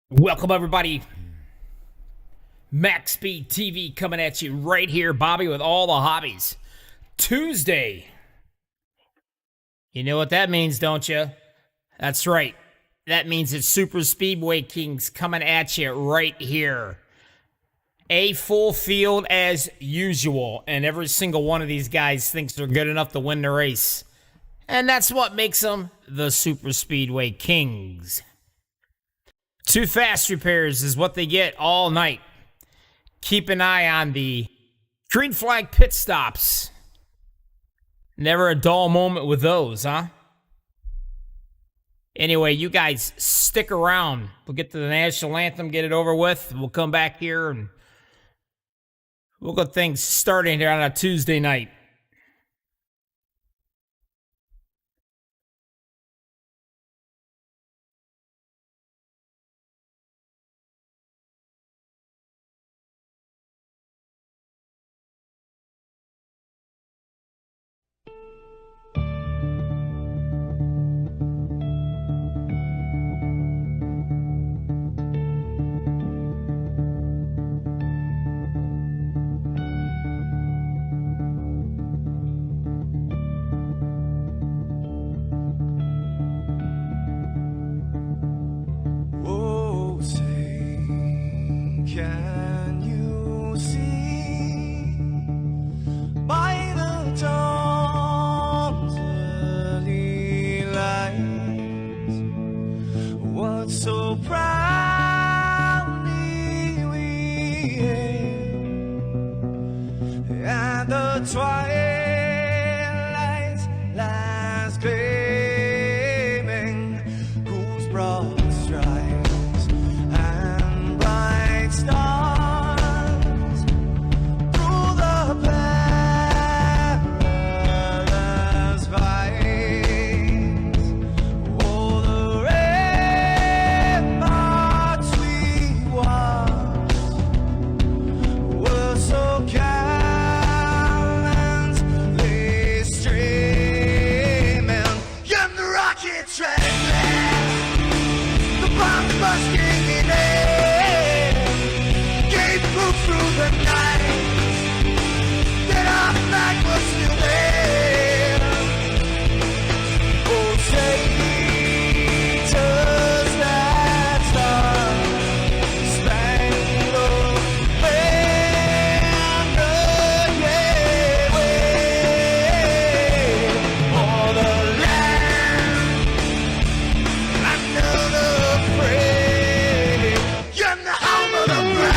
Welcome, everybody. MaxspeedTV coming at you right here, Bobby, with all the hobbies. Tuesday. You know what that means, don't you? That's right. That means it's Super Speedway Kings coming at you right here. A full field as usual, and every single one of these guys thinks they're good enough to win the race. And that's what makes them the Super Speedway Kings. 2 fast repairs is what they get all night. Keep an eye on the green flag pit stops. Never a dull moment with those, huh? Anyway, you guys stick around. We'll get to the national anthem, get it over with. We'll come back here and we'll get things starting here on a Tuesday night. Can you see by the dawn's early light what so proudly we hailed at the twilight's last gleaming, whose broad stripes and bright stars through the perilous fights, oh, the ramparts we watched were so gallantly streaming, and the rockets ran fast, the bombs bursting in air, gave proof through the night that our flag was still there. Oh, traitors that star-spangled banner, yeah, wave for the land under the brave, and the home of the brave.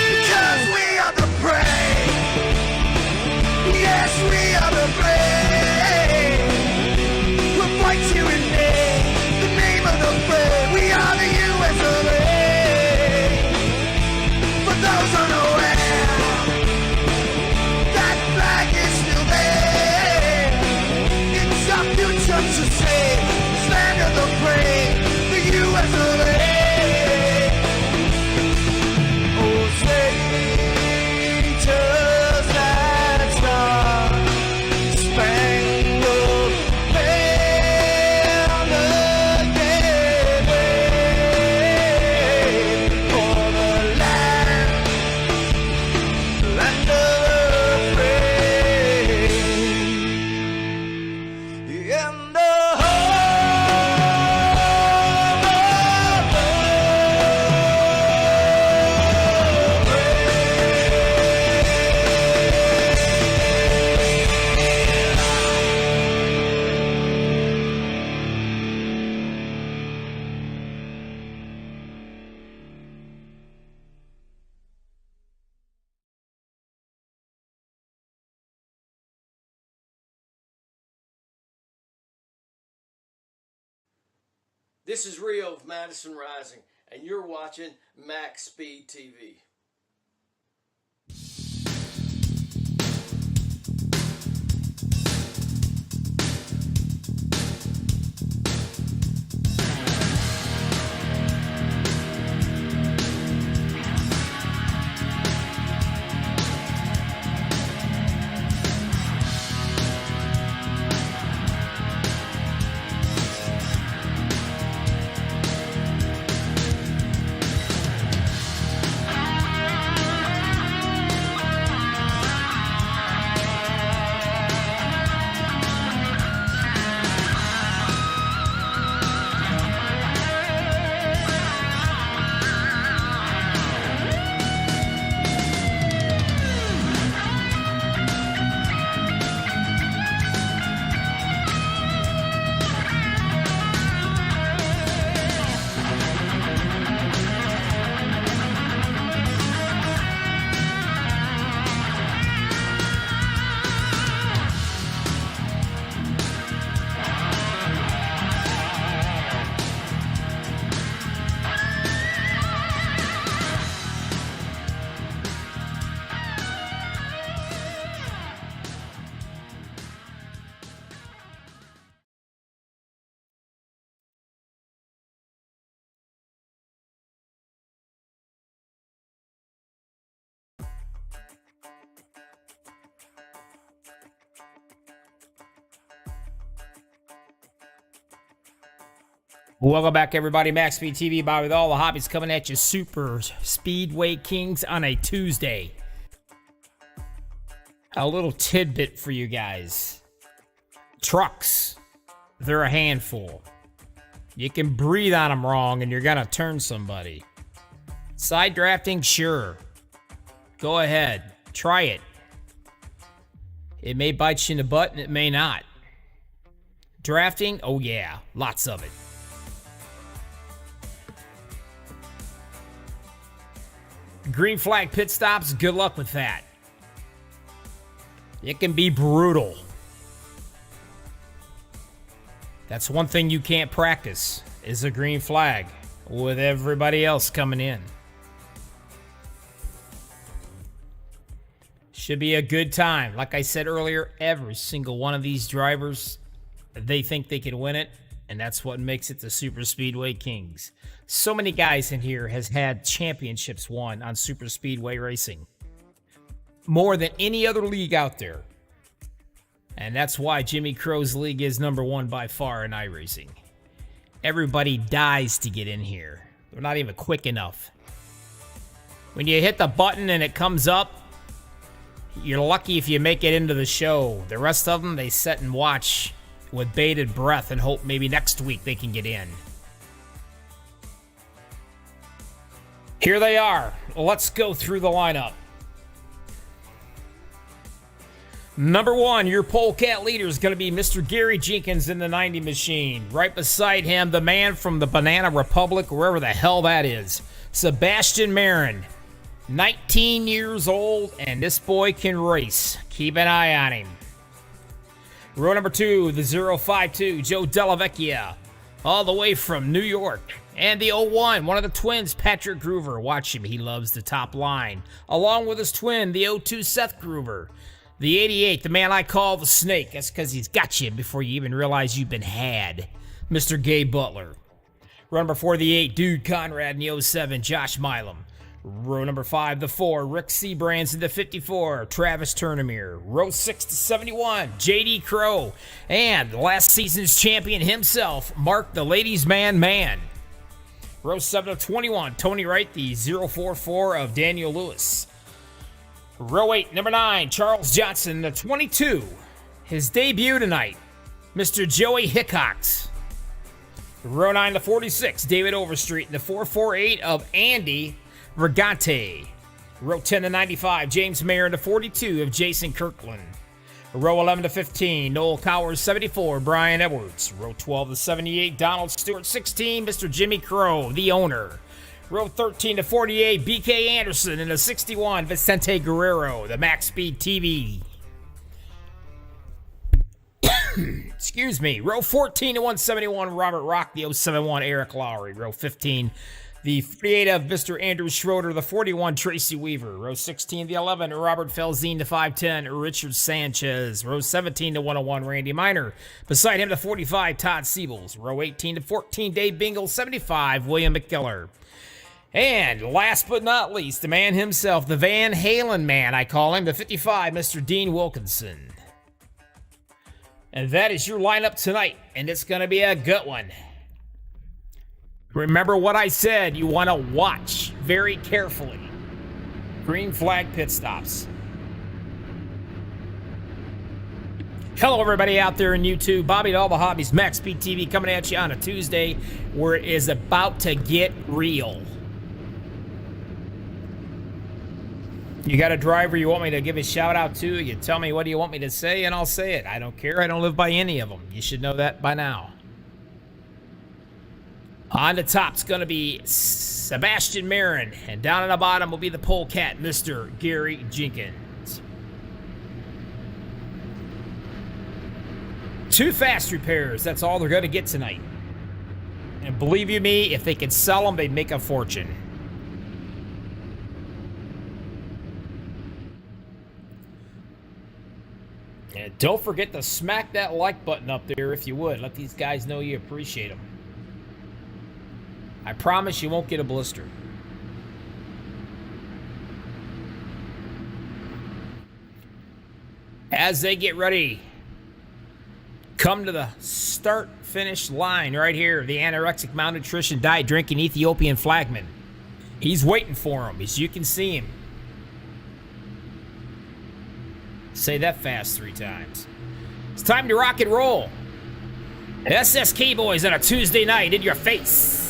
Because we are the brave. Yes, we are the brave. We'll fight you in the name of the brave. We are the US of A. For those unaware, that flag is still there. It's our future to save. This land of the brave, the US of A. Oh, traitors that star-spangled banner, yeah, wave for the land of the brave, and the This is Rio of Madison Rising, and you're watching Max Speed TV. Welcome back, everybody. MaxspeedTV, Bobby with all the hobbies coming at you. Super Speedway Kings on a Tuesday. A little tidbit for you guys. Trucks, they're a handful. You can breathe on them wrong and you're going to turn somebody. Side drafting, sure. Go ahead. Try it. It may bite you in the butt and it may not. Drafting, oh yeah, lots of it. Green flag pit stops, good luck with that. It can be brutal. That's one thing you can't practice, is a green flag with everybody else coming in. Should be a good time. Like I said earlier, every single one of these drivers, they think they can win it, and that's what makes it the Super Speedway Kings. So many guys in here has had championships won on Super Speedway racing. More than any other league out there. And that's why Jimmy Crow's league is number one by far in iRacing. Everybody dies to get in here. They're not even quick enough. When you hit the button and it comes up, you're lucky if you make it into the show. The rest of them, they sit and watch with bated breath and hope maybe next week they can get in. Here they are. Let's go through the lineup. Number one, your polecat leader is going to be Mr. Gary Jenkins in the 90 machine. Right beside him, the man from the Banana Republic, wherever the hell that is, Sebastian Marin. 19 years old, and this boy can race. Keep an eye on him. Row number two, the 052, Joe Dellavecchia, all the way from New York. And the 01, one of the twins, Patrick Groover. Watch him, he loves the top line. Along with his twin, the 02, Seth Groover. The 88, the man I call the Snake. That's because he's got you before you even realize you've been had. Mr. Gabe Butler. Row number 4, the 8, Dude Conrad, and the 07, Josh Milam. Row number 5, the 4, Rick Seabrands in the 54, Travis Turnamere. Row 6 to 71, JD Crow. And last season's champion himself, Mark the Ladies Man. Row 7 to 21, Tony Wright, the 044 of Daniel Lewis. Row 8, number 9, Charles Johnson, the 22. His debut tonight, Mr. Joey Hickox. Row 9 to 46, David Overstreet, the 448 of Andy Regante. Row 10 to 95, James Mayer in the 42 of Jason Kirkland. Row 11 to 15, Noel Cowers 74, Brian Edwards. Row 12 to 78, Donald Stewart 16, Mr. Jimmy Crow, the owner. Row 13 to 48, BK Anderson in the 61, Vicente Guerrero, the MaxspeedTV. Excuse me. Row 14 to 171, Robert Rock. The 071, Eric Lowry. Row 15, the 48 of Mr. Andrew Schroeder. The 41, Tracy Weaver. Row 16, the 11, Robert Felzine. The 510, Richard Sanchez. Row 17 to 101, Randy Miner. Beside him, the 45, Todd Siebels. Row 18 to 14, Dave Bingle. 75, William McKiller. And last but not least, the man himself, the Van Halen man, I call him, the 55, Mr. Dean Wilkinson. And that is your lineup tonight, and it's going to be a good one. Remember what I said, you want to watch very carefully. Green flag pit stops. Hello, everybody out there in YouTube. Bobby to all the hobbies, MaxspeedTV coming at you on a Tuesday where it is about to get real. You got a driver you want me to give a shout out to, you tell me what do you want me to say, and I'll say it. I don't care. I don't live by any of them. You should know that by now. On the top's going to be Sebastian Marin, and down on the bottom will be the polecat, Mr. Gary Jenkins. 2 fast repairs. That's all they're going to get tonight. And believe you me, if they could sell them, they'd make a fortune. And don't forget to smack that like button up there if you would. Let these guys know you appreciate them. I promise you won't get a blister. As they get ready, come to the start-finish line right here. The anorexic, malnutrition, diet drinking Ethiopian flagman. He's waiting for him, as you can see him. Say that fast 3 times. It's time to rock and roll. SSK Boys on a Tuesday night in your face.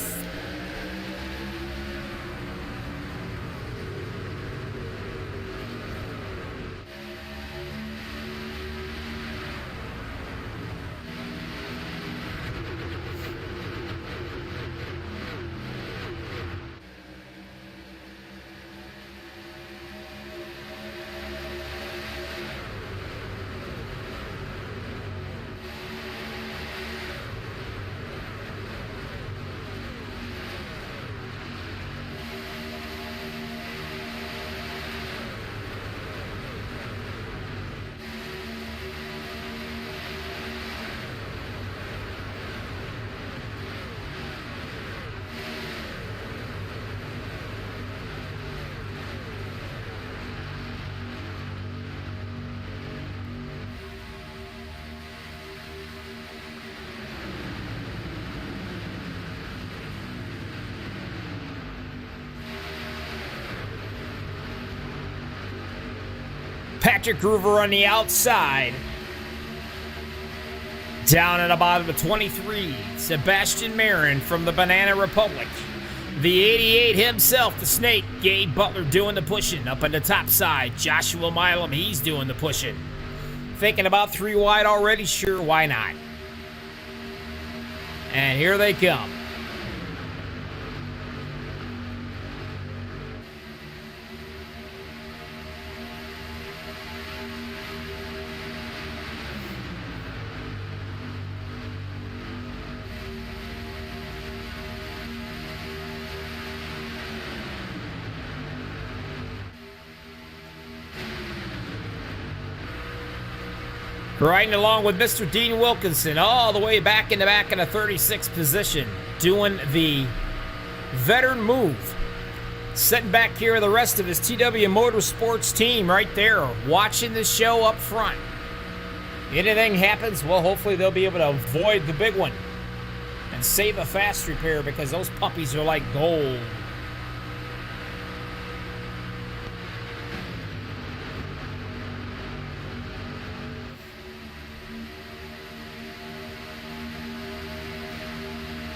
Patrick Groover on the outside. Down at the bottom of 23, Sebastian Marin from the Banana Republic. The 88 himself, the Snake, Gabe Butler doing the pushing. Up on the top side, Joshua Milam, he's doing the pushing. Thinking about 3 wide already? Sure, why not? And here they come. Riding along with Mr. Dean Wilkinson all the way back in the 36th position, doing the veteran move. Sitting back here with the rest of his TW Motorsports team right there, watching the show up front. Anything happens, well, hopefully they'll be able to avoid the big one and save a fast repair because those puppies are like gold.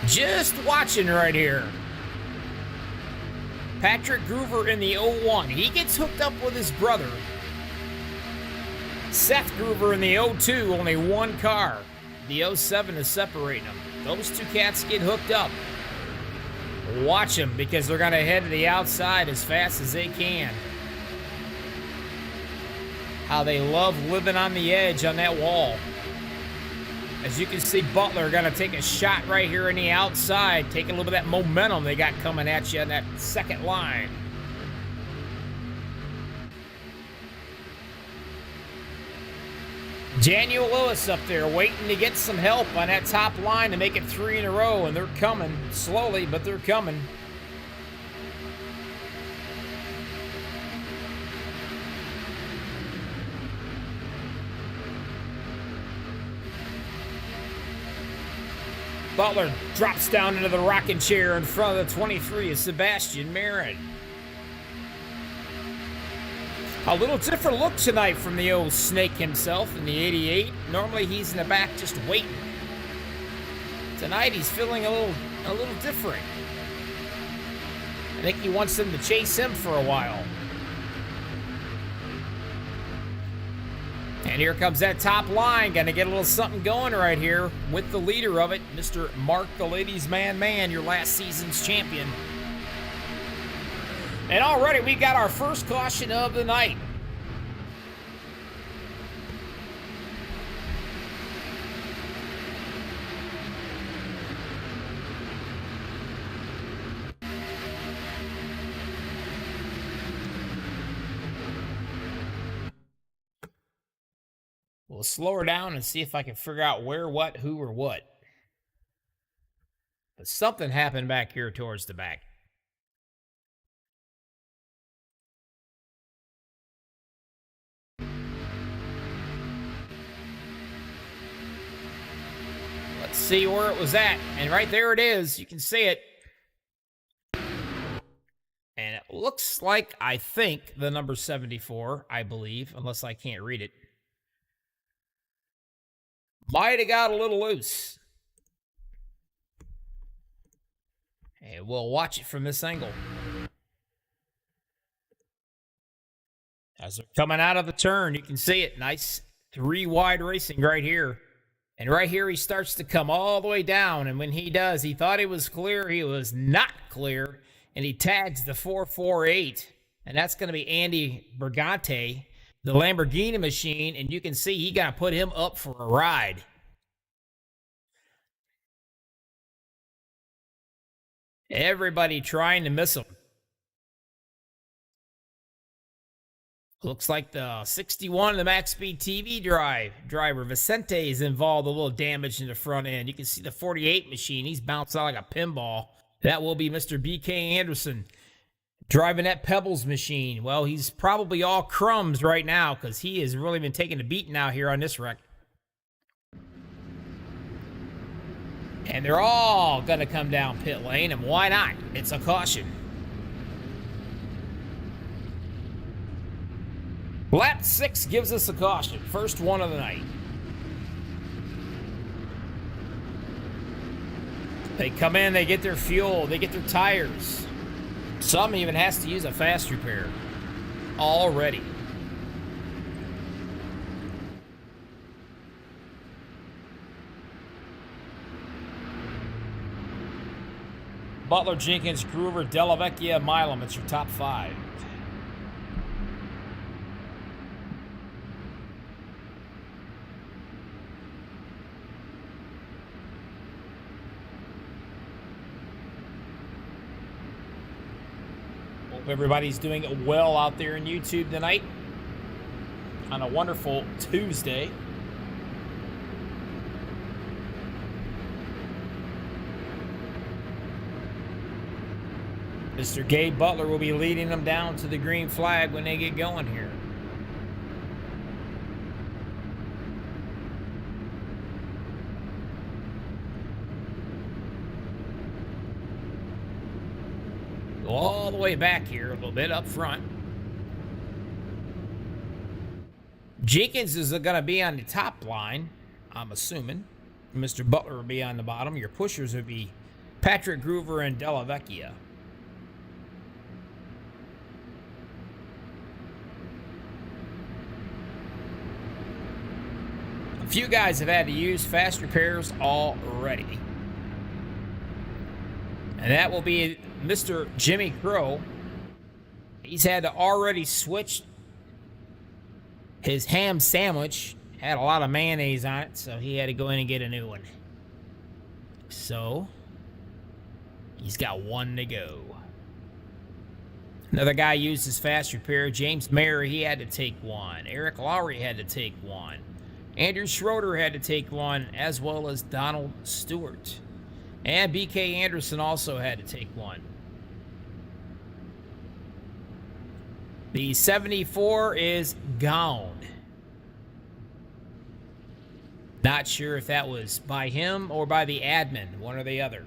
Just watching right here. Patrick Groover in the 01. He gets hooked up with his brother. Seth Groover in the 02. Only 1 car. The 07 is separating them. Those 2 cats get hooked up. Watch them because they're going to head to the outside as fast as they can. How they love living on the edge on that wall. As you can see, Butler going to take a shot right here on the outside, taking a little bit of that momentum they got coming at you in that second line. Daniel Lewis up there waiting to get some help on that top line to make it 3 in a row, and they're coming slowly, but they're coming. Butler drops down into the rocking chair in front of the 23 of Sebastian Marin. A little different look tonight from the old Snake himself in the 88. Normally he's in the back just waiting. Tonight he's feeling a little different. I think he wants them to chase him for a while. And here comes that top line. Gonna get a little something going right here with the leader of it, Mr. Mark the Ladies Man, your last season's champion. And already we got our first caution of the night. We'll slow her down and see if I can figure out where, what, who, or what. But something happened back here towards the back. Let's see where it was at. And right there it is. You can see it. And it looks like, I think, the number 74, I believe, unless I can't read it. Might have got a little loose. And we'll watch it from this angle. As they're coming out of the turn, you can see it. Nice 3-wide racing right here. And right here, he starts to come all the way down. And when he does, he thought he was clear. He was not clear. And he tags the 448. And that's going to be Andy Bergante, the Lamborghini machine. And you can see he got to put him up for a ride. Everybody trying to miss him. Looks like the 61 of the MaxspeedTV driver, Vicente, is involved. A little damage in the front end. You can see the 48 machine. He's bounced out like a pinball. That will be Mr. BK Anderson driving that Pebbles machine. Well, he's probably all crumbs right now because he has really been taking a beating out here on this wreck. And they're all going to come down pit lane, and why not? It's a caution. Lap 6 gives us a caution. First one of the night. They come in, they get their fuel, they get their tires. Some even has to use a fast repair. Already. Butler, Jenkins, Groover, Delavecchia, Milam. It's your top 5. Hope everybody's doing well out there in YouTube tonight on a wonderful Tuesday. Mr. Gabe Butler will be leading them down to the green flag when they get going here. Go all the way back here, a little bit up front. Jenkins is going to be on the top line, I'm assuming. Mr. Butler will be on the bottom. Your pushers will be Patrick Groover and Delavecchia. A few guys have had to use fast repairs already. And that will be Mr. Jimmy Crow. He's had to already switch his ham sandwich had a lot of mayonnaise on it, so he had to go in and get a new one. So, he's got one to go. Another guy used his fast repair. James Mayer, he had to take one. Eric Lowry had to take one. Andrew Schroeder had to take one, as well as Donald Stewart. And BK Anderson also had to take one. The 74 is gone. Not sure if that was by him or by the admin, one or the other.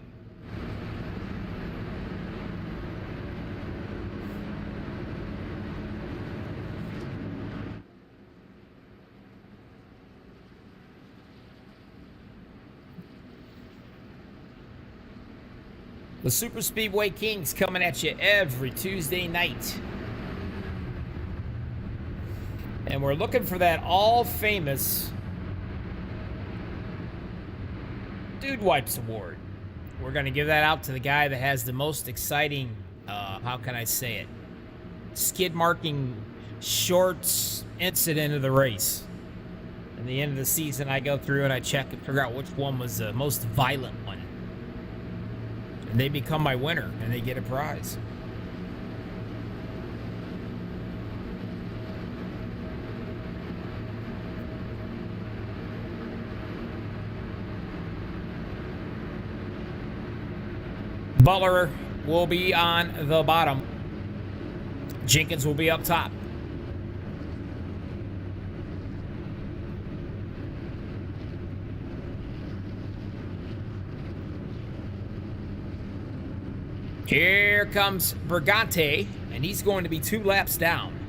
The Super Speedway Kings coming at you every Tuesday night. And we're looking for that all-famous Dude Wipes Award. We're going to give that out to the guy that has the most exciting, how can I say it, skid marking shorts incident of the race. At the end of the season, I go through and I check and figure out which one was the most violent one. And they become my winner, and they get a prize. Butler will be on the bottom. Jenkins will be up top. Here comes Brigante, and he's going to be 2 laps down.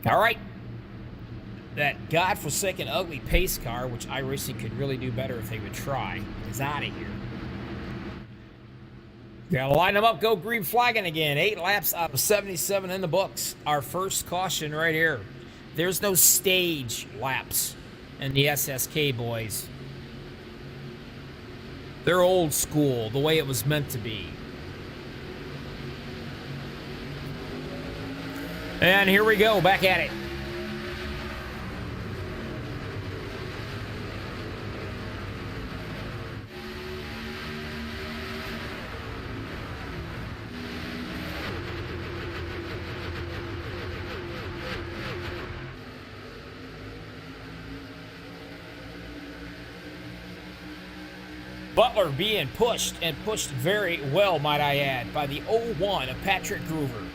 All right. That godforsaken ugly pace car, which iRacing could really do better if they would try, is out of here. Gotta line them up, go green flagging again. 8 laps out of 77 in the books. Our first caution right here. There's no stage laps in the SSK, boys. They're old school, the way it was meant to be. And here we go, back at it. Butler being pushed, and pushed very well, might I add, by the 01 of Patrick Groover.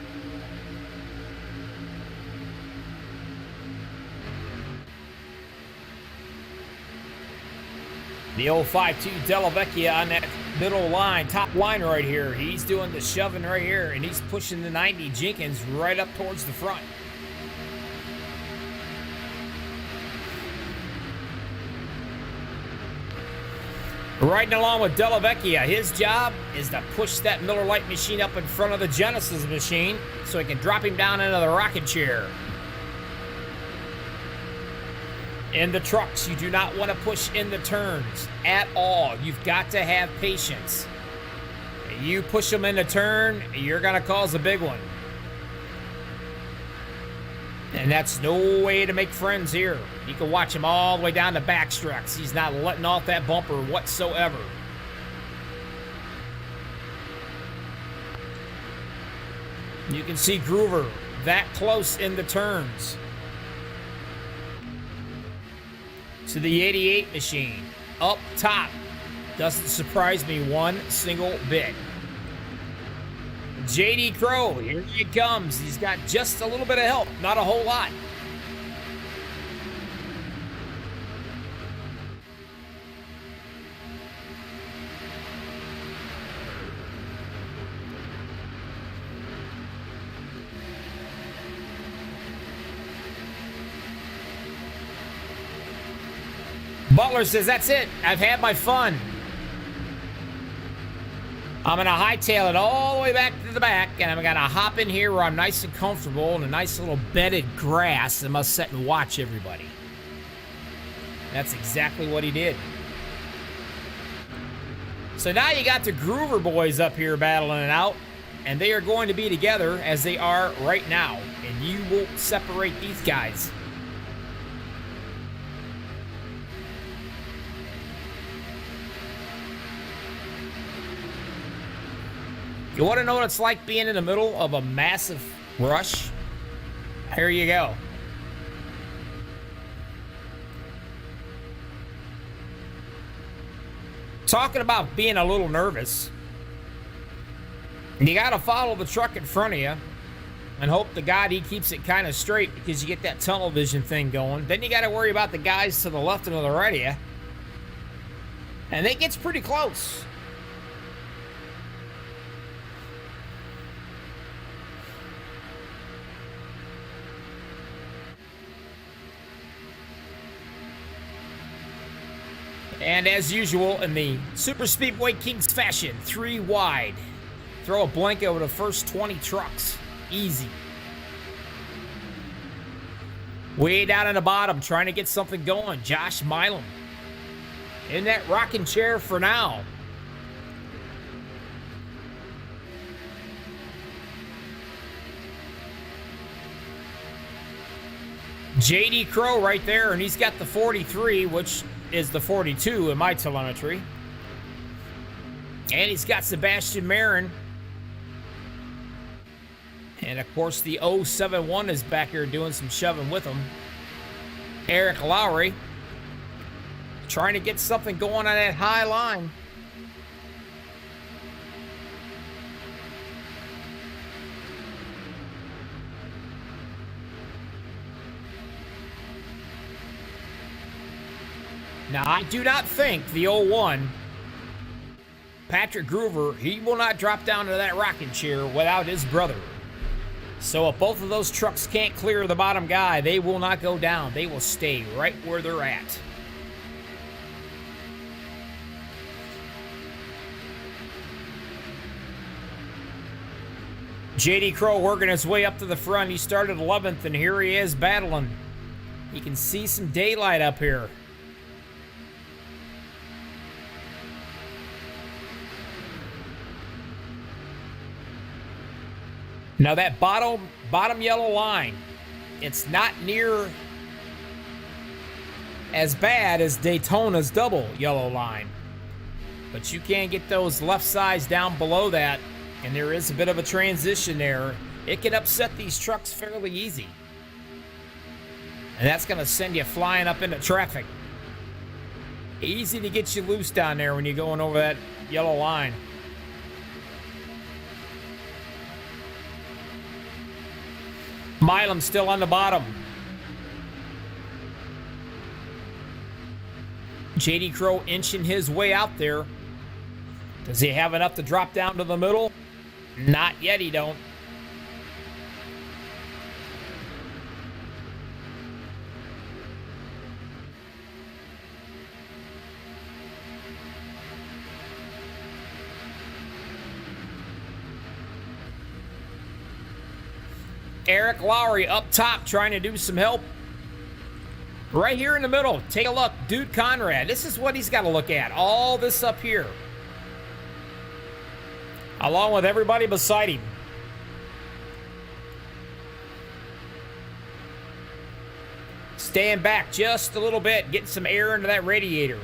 The 052 Della Vecchia on that middle line, top line right here. He's doing the shoving right here, and he's pushing the 90 Jenkins right up towards the front. Riding along with Della Vecchia, his job is to push that Miller Lite machine up in front of the Genesis machine so he can drop him down into the rocket chair. In the trucks, you do not want to push in the turns at all. You've got to have patience. You push them in the turn, you're going to cause a big one. And that's no way to make friends here. You can watch him all the way down the backstretch. He's not letting off that bumper whatsoever. You can see Groover that close in the turns. To the 88 machine, up top. Doesn't surprise me one single bit. JD Crow, here he comes. He's got just a little bit of help, not a whole lot. Butler says, that's it. I've had my fun. I'm going to hightail it all the way back to the back, and I'm going to hop in here where I'm nice and comfortable in a nice little bedded grass and must sit and watch everybody. That's exactly what he did. So now you got the Groover boys up here battling it out, and they are going to be together as they are right now, and you won't separate these guys. You want to know what it's like being in the middle of a massive rush? Here you go. Talking about being a little nervous. You got to follow the truck in front of you and hope to God he keeps it kind of straight because you get that tunnel vision thing going. Then you got to worry about the guys to the left and to the right of you. And it gets pretty close. And as usual, in the Super Speedway Kings fashion, 3 wide. Throw a blanket over the first 20 trucks. Easy. Way down in the bottom, trying to get something going. Josh Milam in that rocking chair for now. JD Crow right there, and he's got the 43, which is the 42 in my telemetry. And he's got Sebastian Marin. And of course the 071 is back here doing some shoving with him. Eric Lowry trying to get something going on that high line. Now, I do not think the 01, Patrick Groover, he will not drop down to that rocking chair without his brother. So if both of those trucks can't clear the bottom guy, they will not go down. They will stay right where they're at. JD Crow working his way up to the front. He started 11th, and here he is battling. You can see some daylight up here. Now that bottom yellow line, it's not near as bad as Daytona's double yellow line. But you can get those left sides down below that, and there is a bit of a transition there. It can upset these trucks fairly easy. And that's going to send you flying up into traffic. Easy to get you loose down there when you're going over that yellow line. Milam still on the bottom. JD Crow inching his way out there. Does he have enough to drop down to the middle? Not yet, he don't. Eric Lowry up top trying to do some help. Right here in the middle, take a look. Dude Conrad, this is what he's got to look at. All this up here. Along with everybody beside him. Staying back just a little bit, getting some air into that radiator.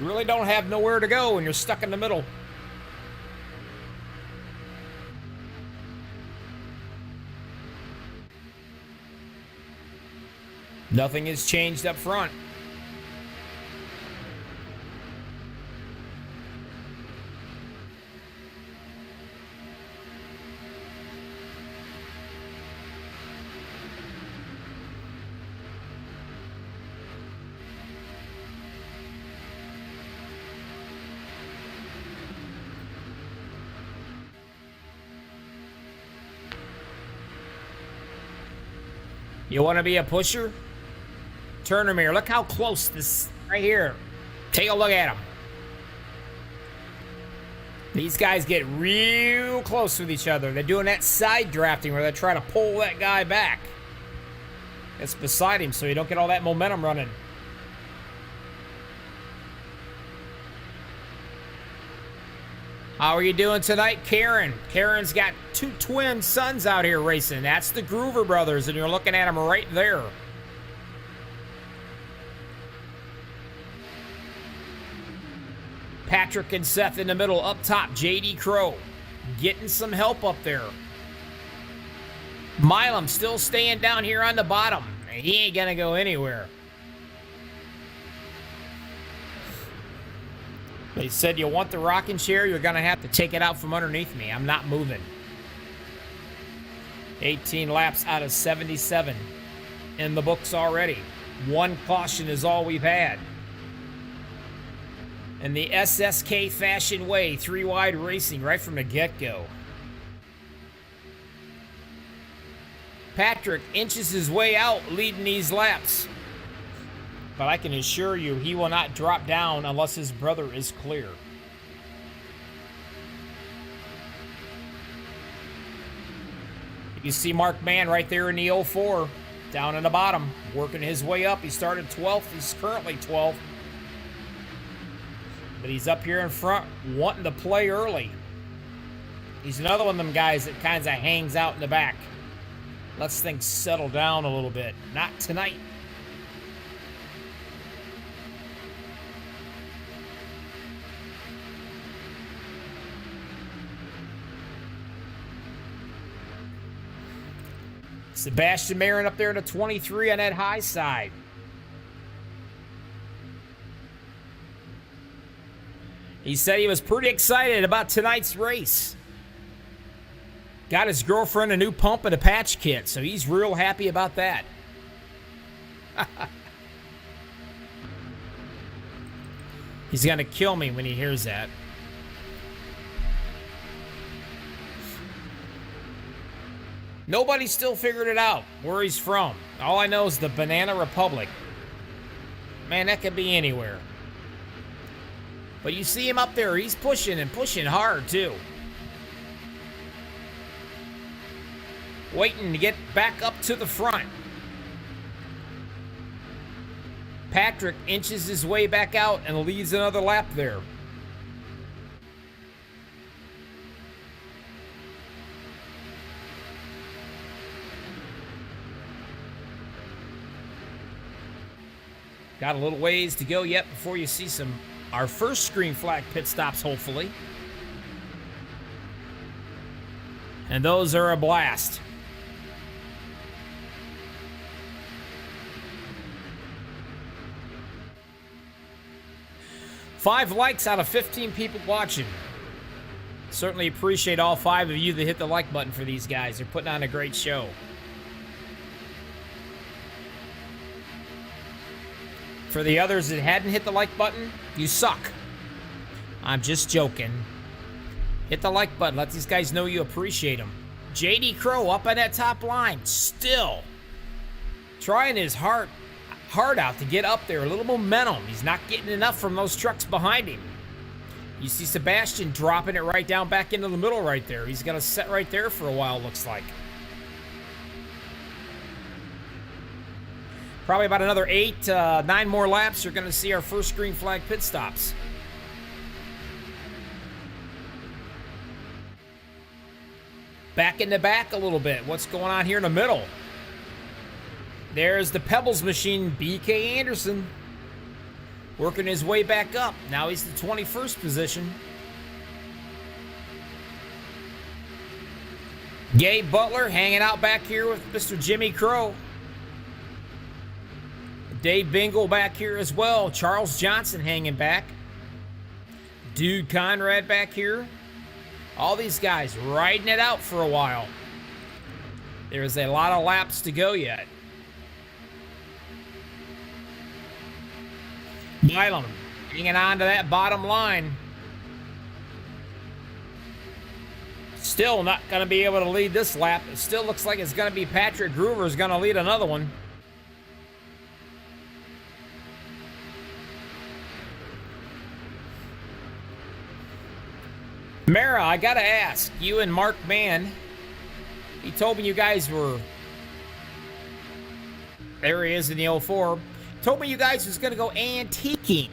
You really don't have nowhere to go when you're stuck in the middle. Nothing has changed up front. You want to be a pusher? Turn him here. Look how close this right here. Take a look at him. These guys get real close with each other. They're doing that side drafting where they try to pull that guy back. It's beside him so you don't get all that momentum running. How are you doing tonight, Karen? Karen's got 2 twin sons out here racing. That's the Groover brothers, and you're looking at them right there. Patrick and Seth in the middle. Up top, JD Crow getting some help up there. Milam still staying down here on the bottom. He ain't gonna go anywhere. They said, you want the rocking chair, you're gonna have to take it out from underneath me. I'm not moving. 18 laps out of 77 in the books already. 1 caution is all we've had. And the SSK fashion way, 3 wide racing right from the get-go. Patrick inches his way out leading these laps. But I can assure you he will not drop down unless his brother is clear. You see Mark Mann right there in the 04, down in the bottom, working his way up. He started 12th, he's currently 12th. But he's up here in front, wanting to play early. He's another one of them guys that kind of hangs out in the back. Lets things settle down a little bit. Not tonight. Sebastian Marin up there in a 23 on that high side. He said he was pretty excited about tonight's race. Got his girlfriend a new pump and a patch kit, so he's real happy about that. He's gonna kill me when he hears that. Nobody still figured it out where he's from. All I know is the Banana Republic. Man, that could be anywhere. But you see him up there, he's pushing and pushing hard too. Waiting to get back up to the front. Patrick inches his way back out and leads another lap there. Got a little ways to go yet before you see our first green flag pit stops, hopefully. And those are a blast. Five likes out of 15 people watching. Certainly appreciate all 5 of you that hit the like button for these guys. They're putting on a great show. For the others that hadn't hit the like button, you suck. I'm just joking. Hit the like button. Let these guys know you appreciate them. JD Crow up on that top line. Still trying his heart out to get up there. A little momentum. He's not getting enough from those trucks behind him. You see Sebastian dropping it right down back into the middle right there. He's going to set right there for a while, looks like. Probably about another 8, 9 more laps, you're going to see our first green flag pit stops. Back in the back a little bit. What's going on here in the middle? There's the Pebbles machine, BK Anderson. Working his way back up. Now he's the 21st position. Gabe Butler hanging out back here with Mr. Jimmy Crow. Dave Bingle back here as well. Charles Johnson hanging back. Dude Conrad back here. All these guys riding it out for a while. There's a lot of laps to go yet. Milam hanging on to that bottom line. Still not going to be able to lead this lap. It still looks like it's going to be Patrick Groover is going to lead another one. Mara, I gotta ask, you and Mark Mann, he told me you guys were, there he is in the 04, told me you guys was gonna go antiquing.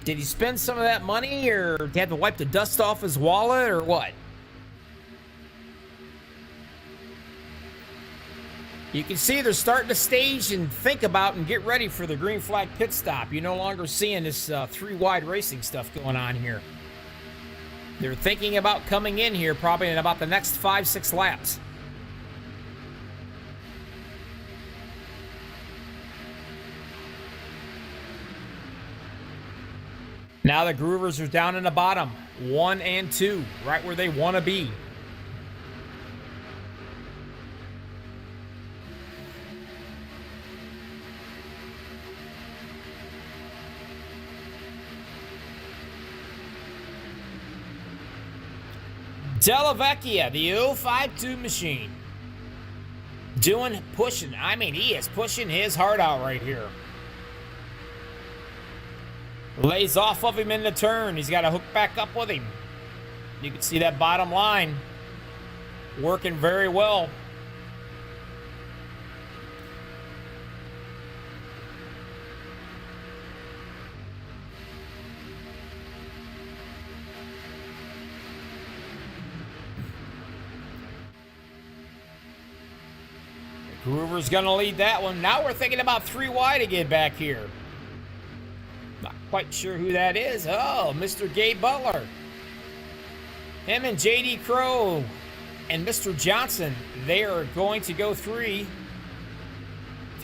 Did he spend some of that money, or did he have to wipe the dust off his wallet, or what? You can see they're starting to stage and think about and get ready for the green flag pit stop. You're no longer seeing this three-wide racing stuff going on here. They're thinking about coming in here probably in about the next 5-6 laps. Now the Groovers are down in the bottom, 1 and 2, right where they want to be. Della Vecchia, the 052 machine. Pushing. I mean, he is pushing his heart out right here. Lays off of him in the turn. He's got to hook back up with him. You can see that bottom line working very well. Groover's going to lead that one. Now we're thinking about 3 wide again back here. Not quite sure who that is. Oh, Mr. Gabe Butler. Him and J.D. Crow and Mr. Johnson, they are going to go 3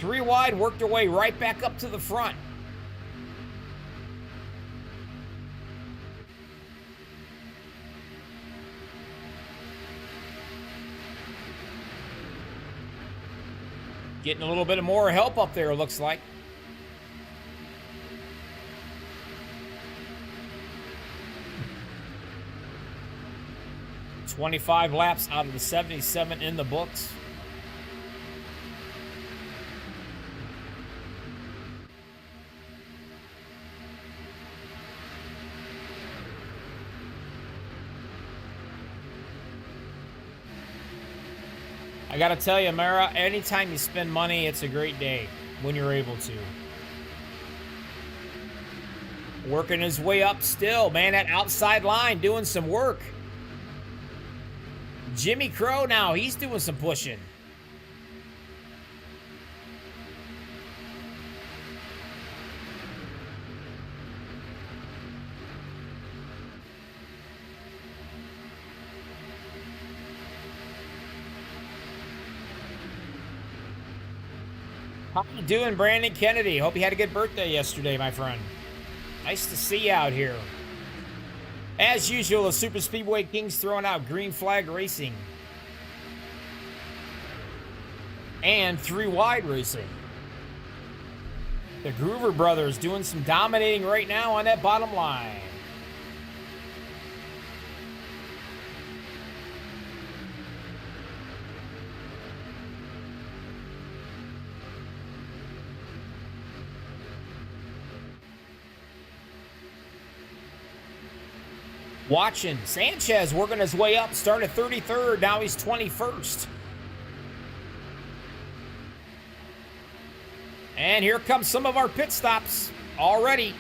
wide, work their way right back up to the front. Getting a little bit of more help up there, it looks like. $25 laps out of the 77 in the books. I gotta tell you, Mara, anytime you spend money, it's a great day when you're able to. Working his way up still, man, that outside line doing some work. Jimmy Crow now, he's doing some pushing. How you doing, Brandon Kennedy? Hope you had a good birthday yesterday, my friend. Nice to see you out here. As usual, the Super Speedway Kings throwing out green flag racing. And 3 wide racing. The Groover brothers doing some dominating right now on that bottom line. Watching Sanchez working his way up, started 33rd, now he's 21st. And here comes some of our pit stops already.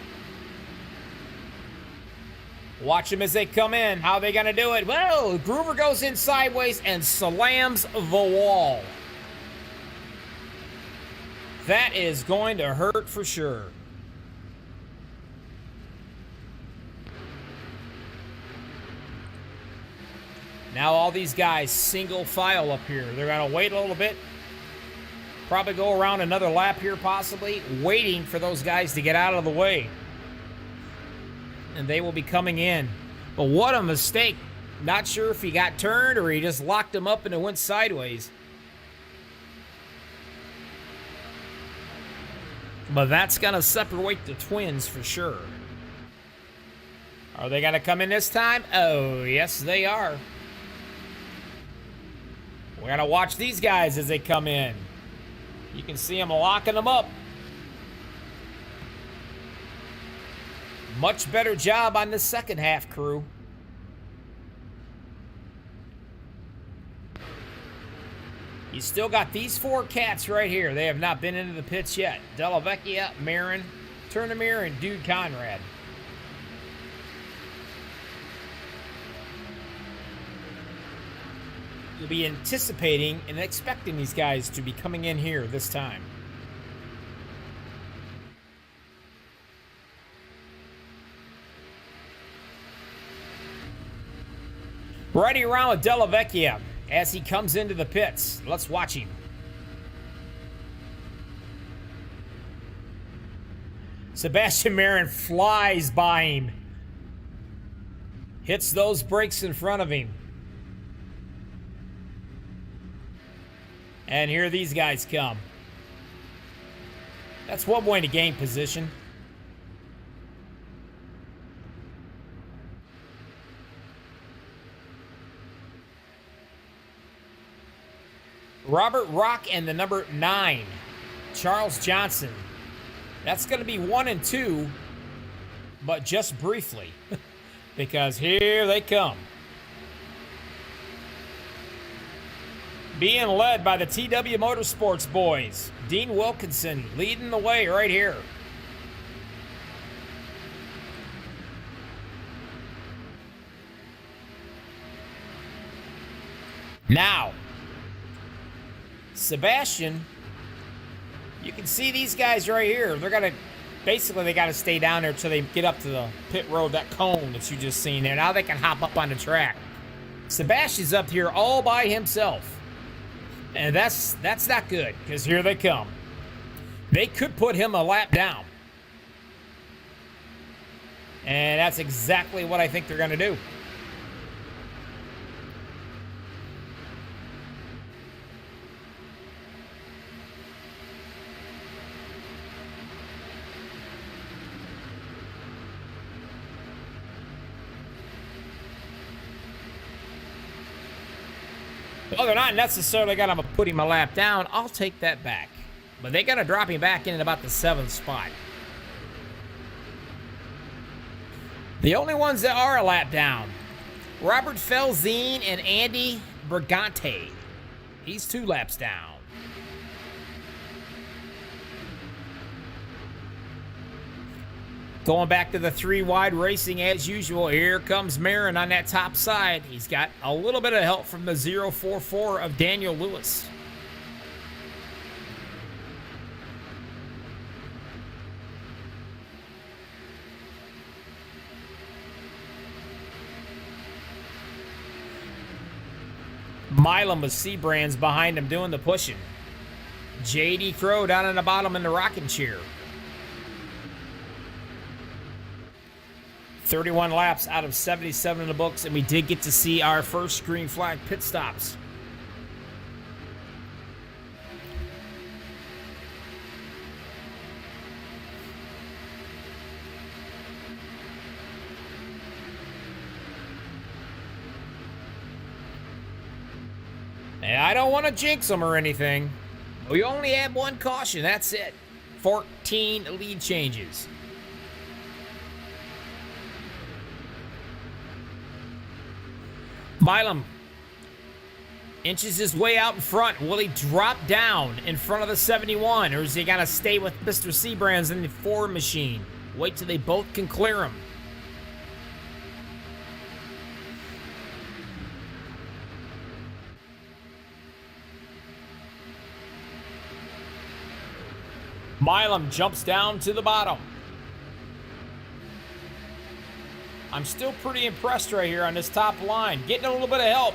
Watch them as they come in. How are they going to do it? Well, Groover goes in sideways and slams the wall. That is going to hurt for sure. Now all these guys single file up here. They're going to wait a little bit. Probably go around another lap here possibly, waiting for those guys to get out of the way. And they will be coming in. But what a mistake. Not sure if he got turned or he just locked him up and it went sideways. But that's going to separate the twins for sure. Are they going to come in this time? Oh, yes, they are. We got to watch these guys as they come in. You can see them locking them up. Much better job on the second half crew. You still got these 4 cats right here. They have not been into the pits yet. Della Vecchia, Marin, Turnamere, and Dude Conrad. You'll be anticipating and expecting these guys to be coming in here this time. Riding around with Della Vecchia as he comes into the pits. Let's watch him. Sebastian Marin flies by him. Hits those brakes in front of him. And here these guys come. That's one way to gain position. Robert Rock and the number 9, Charles Johnson. That's going to be 1 and 2, but just briefly, because here they come. Being led by the TW Motorsports boys. Dean Wilkinson leading the way right here. Now, Sebastian, you can see these guys right here. They're going to, basically they got to stay down there until they get up to the pit road, that cone that you just seen there. Now they can hop up on the track. Sebastian's up here all by himself. And that's not good, because here they come. They could put him a lap down. And that's exactly what I think they're going to do. Well, they're not necessarily going to put him a lap down. I'll take that back. But they got to drop him back in at about the 7th spot. The only ones that are a lap down, Robert Felzine and Andy Brigante. He's 2 laps down. Going back to the 3-wide racing as usual. Here comes Marin on that top side. He's got a little bit of help from the 044 of Daniel Lewis. Milam with C-Brands behind him doing the pushing. J.D. Crow down in the bottom in the rocking chair. 31 laps out of 77 in the books, and we did get to see our first green flag pit stops. And I don't want to jinx them or anything. We only had 1 caution, that's it. 14 lead changes. Milam inches his way out in front. Will he drop down in front of the 71, or is he going to stay with Mr. C-Brands in the Ford machine? Wait till they both can clear him. Milam jumps down to the bottom. I'm still pretty impressed right here on this top line. Getting a little bit of help.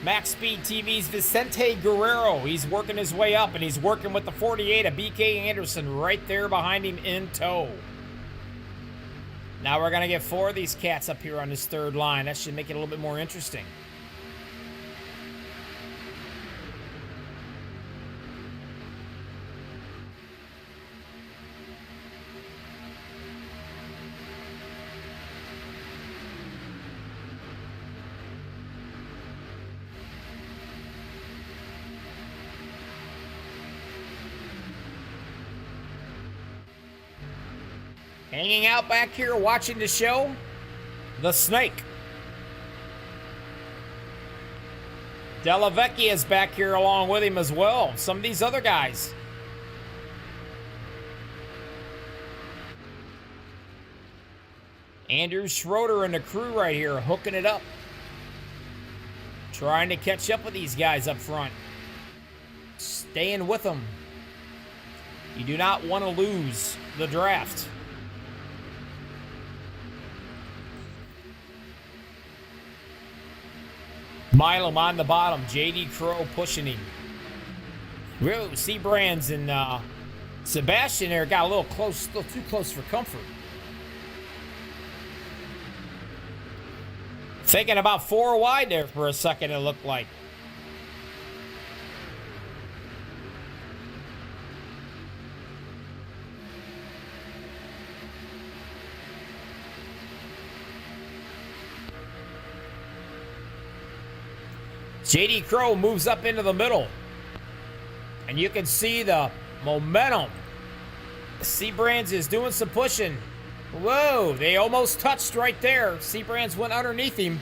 MaxspeedTV's Vicente Guerrero. He's working his way up, and he's working with the 48 of BK Anderson right there behind him in tow. Now we're going to get 4 of these cats up here on this 3rd line. That should make it a little bit more interesting. Hanging out back here watching the show, the Snake. Della Vecchia's back here along with him as well. Some of these other guys. Andrew Schroeder and the crew right here hooking it up. Trying to catch up with these guys up front. Staying with them. You do not want to lose the draft. Milam on the bottom. JD Crow pushing him. Whoa, Seabrands and Sebastian there got a little too close for comfort. Thinking about 4 wide there for a second, it looked like. JD Crow moves up into the middle. And you can see the momentum. Seabrands is doing some pushing. Whoa, they almost touched right there. Seabrands went underneath him.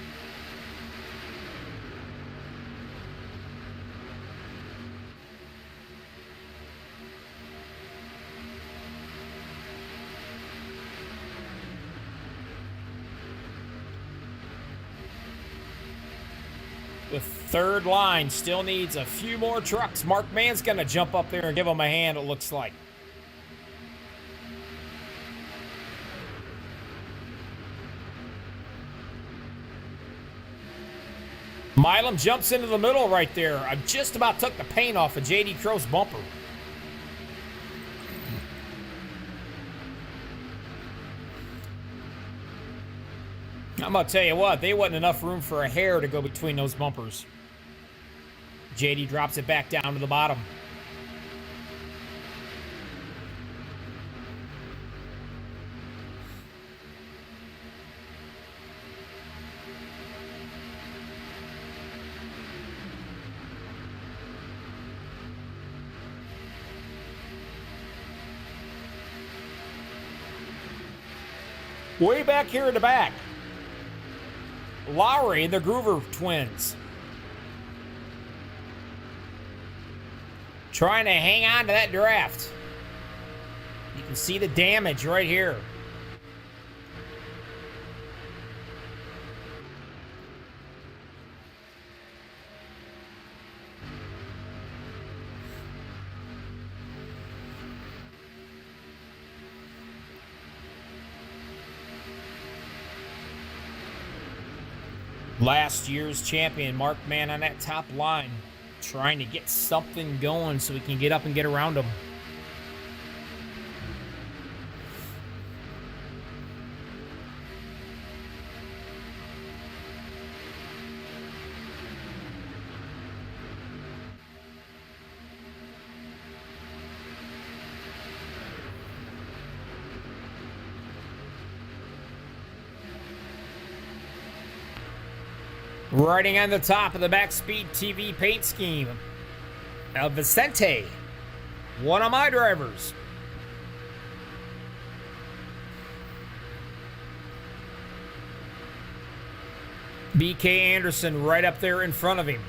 The third line still needs a few more trucks. Mark Mann's going to jump up there and give him a hand, it looks like. Milam jumps into the middle right there. I just about took the paint off of JD Crow's bumper. I'm going to tell you what, there wasn't enough room for a hair to go between those bumpers. JD drops it back down to the bottom. Way back here in the back, Lowry and the Groover twins. Trying to hang on to that draft. You can see the damage right here. Last year's champion, Mark Mann, on that top line, trying to get something going so he can get up and get around him. Riding on the top of the MaxspeedTV paint scheme, Vicente, one of my drivers. BK Anderson right up there in front of him.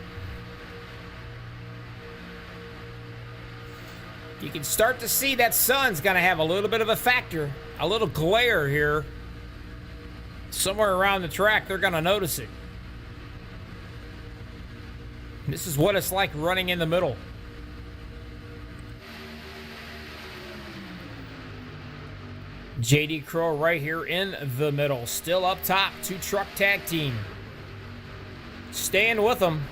You can start to see that sun's going to have a little bit of a factor, a little glare here. Somewhere around the track, they're going to notice it. This is what it's like running in the middle. JD Crow right here in the middle. Still up top. 2-truck tag team. Staying with them.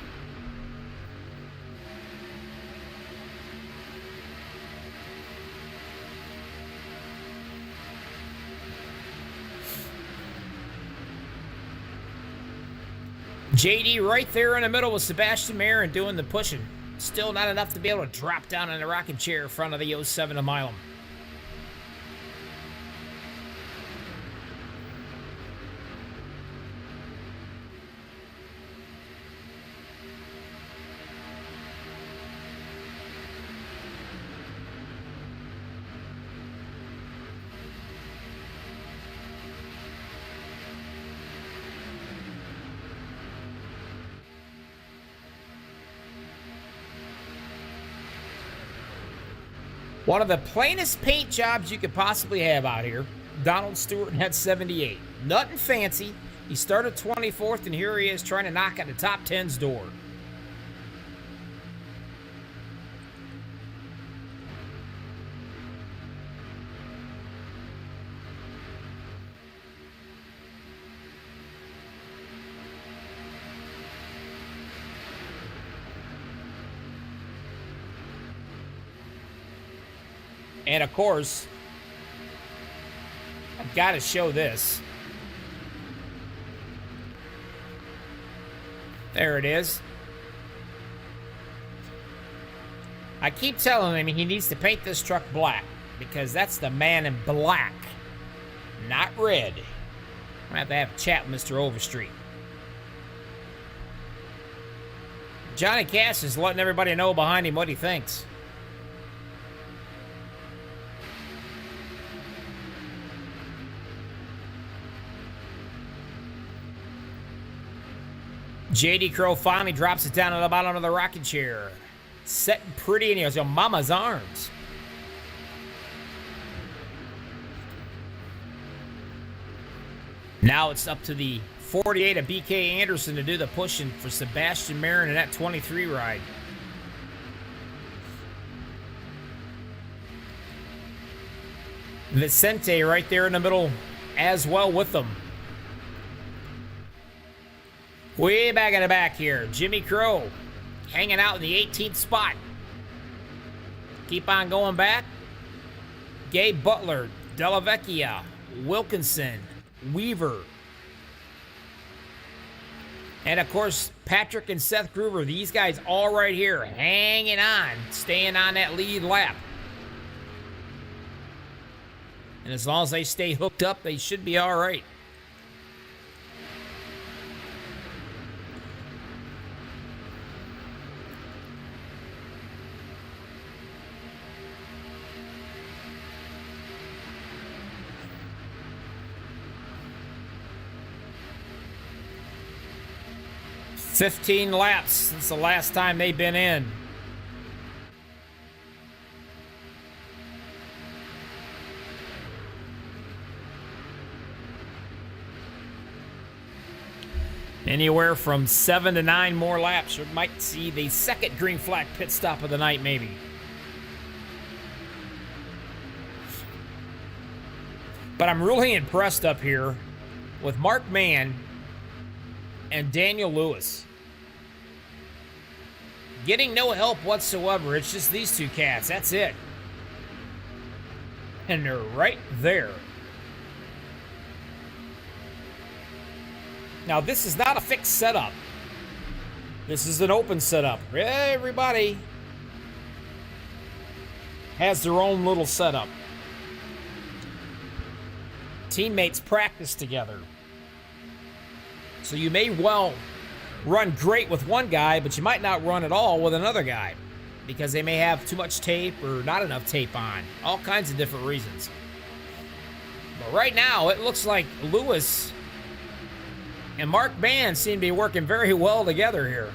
JD right there in the middle with Sebastian Marin doing the pushing. Still not enough to be able to drop down in the rocking chair in front of the 07 of Milam. One of the plainest paint jobs you could possibly have out here. Donald Stewart had 78. Nothing fancy. He started 24th, and here he is trying to knock on the top 10's door. And of course, I've got to show this. There it is. I keep telling him he needs to paint this truck black because that's the man in black, not red. I'm gonna have a chat with Mr. Overstreet. Johnny Cash is letting everybody know behind him what he thinks. JD Crow finally drops it down to the bottom of the rocking chair. Setting pretty in your mama's arms. Now it's up to the 48 of BK Anderson to do the pushing for Sebastian Marin in that 23 ride. Vicente right there in the middle as well with them. Way back in the back here, Jimmy Crow hanging out in the 18th spot. Keep on going back. Gabe Butler, Della Vecchia, Wilkinson, Weaver. And of course, Patrick and Seth Groover, these guys all right here, hanging on, staying on that lead lap. And as long as they stay hooked up, they should be all right. $15 laps since the last time they've been in. Anywhere from 7 to 9 more laps. You might see the second green flag pit stop of the night, maybe. But I'm really impressed up here with Mark Mann and Daniel Lewis. Getting no help whatsoever. It's just these two cats. That's it. And they're right there. Now, this is not a fixed setup. This is an open setup. Everybody has their own little setup. Teammates practice together. So you may well run great with one guy, but you might not run at all with another guy because they may have too much tape or not enough tape on. All kinds of different reasons. But right now, it looks like Lewis and Mark Mann seem to be working very well together here.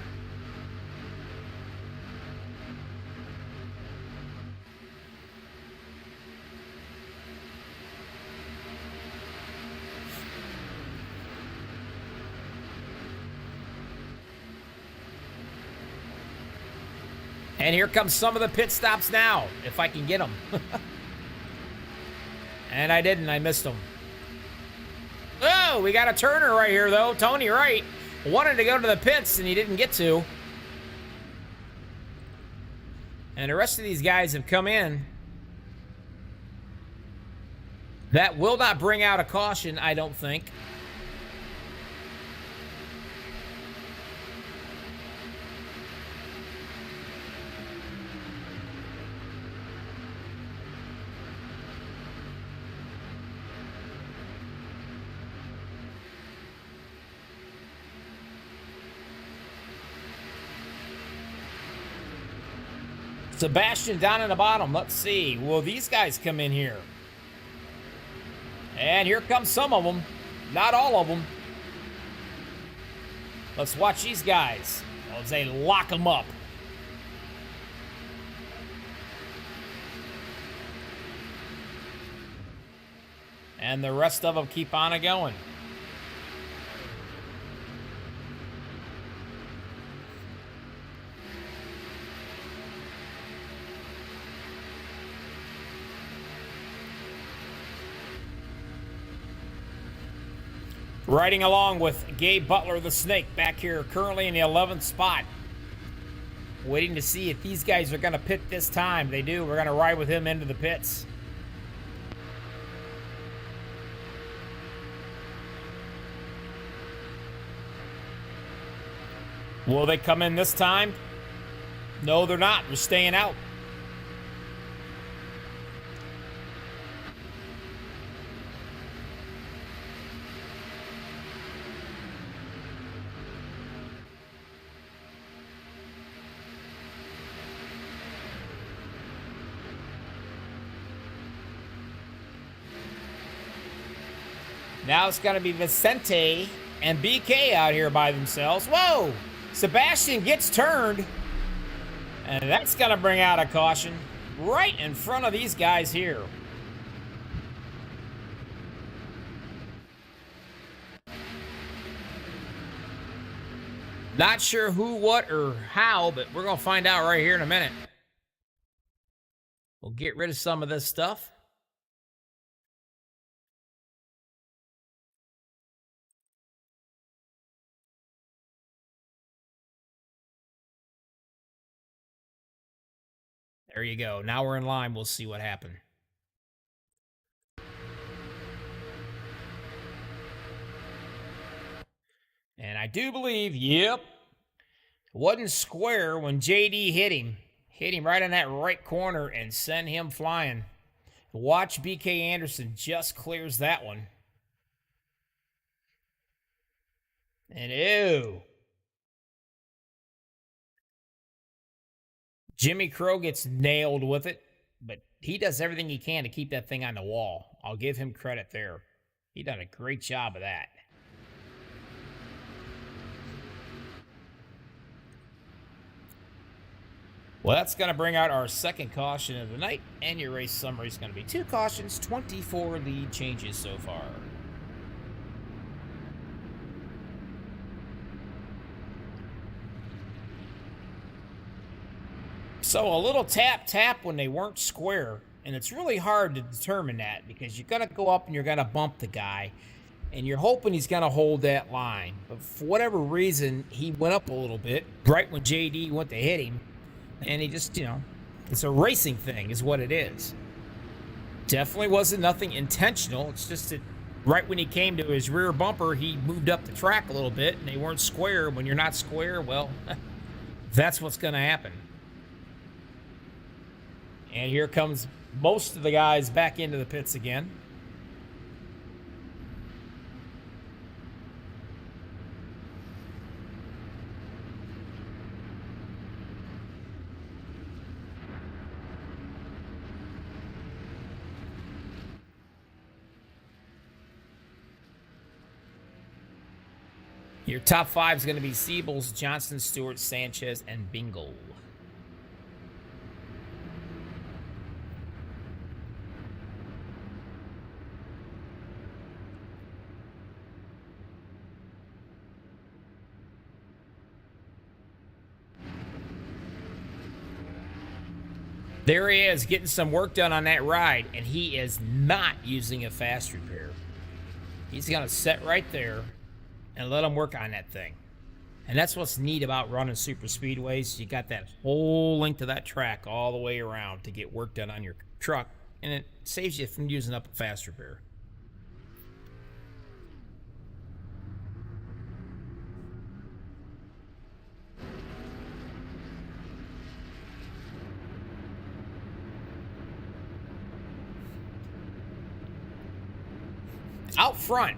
And here comes some of the pit stops now, if I can get them. And I didn't, I missed them. Oh, we got a Turner right here, though. Tony Wright wanted to go to the pits, and he didn't get to. And the rest of these guys have come in. That will not bring out a caution, I don't think. Sebastian down in the bottom. Let's see. Will these guys come in here? And here come some of them. Not all of them. Let's watch these guys as they lock them up. and the rest of them keep on going. Riding along with Gabe Butler, the Snake, back here currently in the 11th spot. Waiting to see if these guys are going to pit this time. They do. We're going to ride with him into the pits. Will they come in this time? No, they're not. They're staying out. Now it's going to be Vicente and BK out here by themselves. Whoa! Sebastian gets turned. And that's going to bring out a caution right in front of these guys here. Not sure who, what, or how, but we're going to find out right here in a minute. We'll get rid of some of this stuff. There you go. Now we're in line. We'll see what happened. And I do believe, yep, wasn't square when JD hit him. Hit him right in that right corner and sent him flying. Watch BK Anderson just clears that one. And ew. Jimmy Crow gets nailed with it, but he does everything he can to keep that thing on the wall. I'll give him credit there. He done a great job of that. Well, that's going to bring out our second caution of the night, and your race summary is going to be 2 cautions, 24 lead changes so far. So a little tap when they weren't square, and it's really hard to determine that because you're going to go up and you're going to bump the guy, and you're hoping he's going to hold that line. But for whatever reason, he went up a little bit right when JD went to hit him, and he just, you know, it's a racing thing is what it is. Definitely wasn't nothing intentional. It's just that right when he came to his rear bumper, he moved up the track a little bit, and they weren't square. When you're not square, well, that's what's going to happen. And here comes most of the guys back into the pits again. Your top 5 is going to be Siebels, Johnson, Stewart, Sanchez, and Bingle. There he is, getting some work done on that ride, and he is not using a fast repair. He's going to sit right there and let him work on that thing. And that's what's neat about running super speedways. You got that whole length of that track all the way around to get work done on your truck, and it saves you from using up a fast repair. Out front,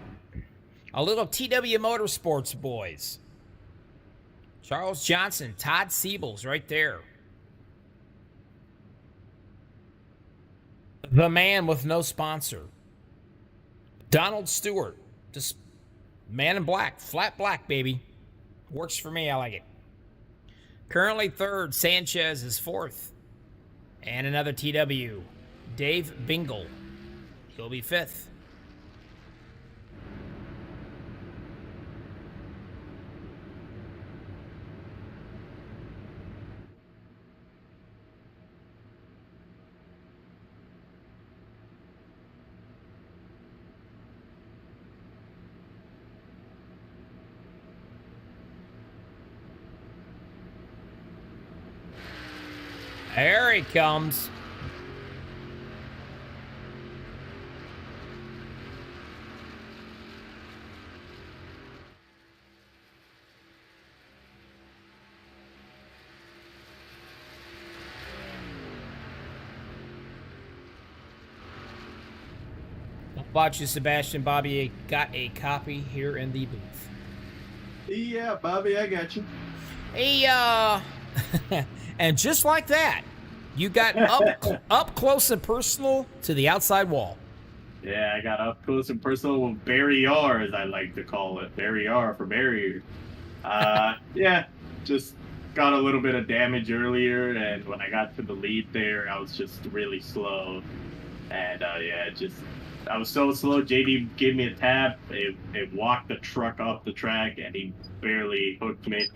a little TW Motorsports boys. Charles Johnson, Todd Siebels right there. The man with no sponsor. Donald Stewart, just man in black, flat black, baby. Works for me, I like it. Currently 3rd, Sanchez is 4th. And another TW, Dave Bingle. He'll be 5th. Here he comes. How about you, Sebastian? Bobby got a copy here in the booth. Yeah, Bobby, I got you. Hey, and just like that, you got up close and personal to the outside wall. Yeah, I got up close and personal with Barry R, as I like to call it. Barry R for barrier. Yeah, just got a little bit of damage earlier, and when I got to the lead there, I was just really slow. And yeah, I was so slow. JD gave me a tap. It walked the truck up the track, and he barely hooked me.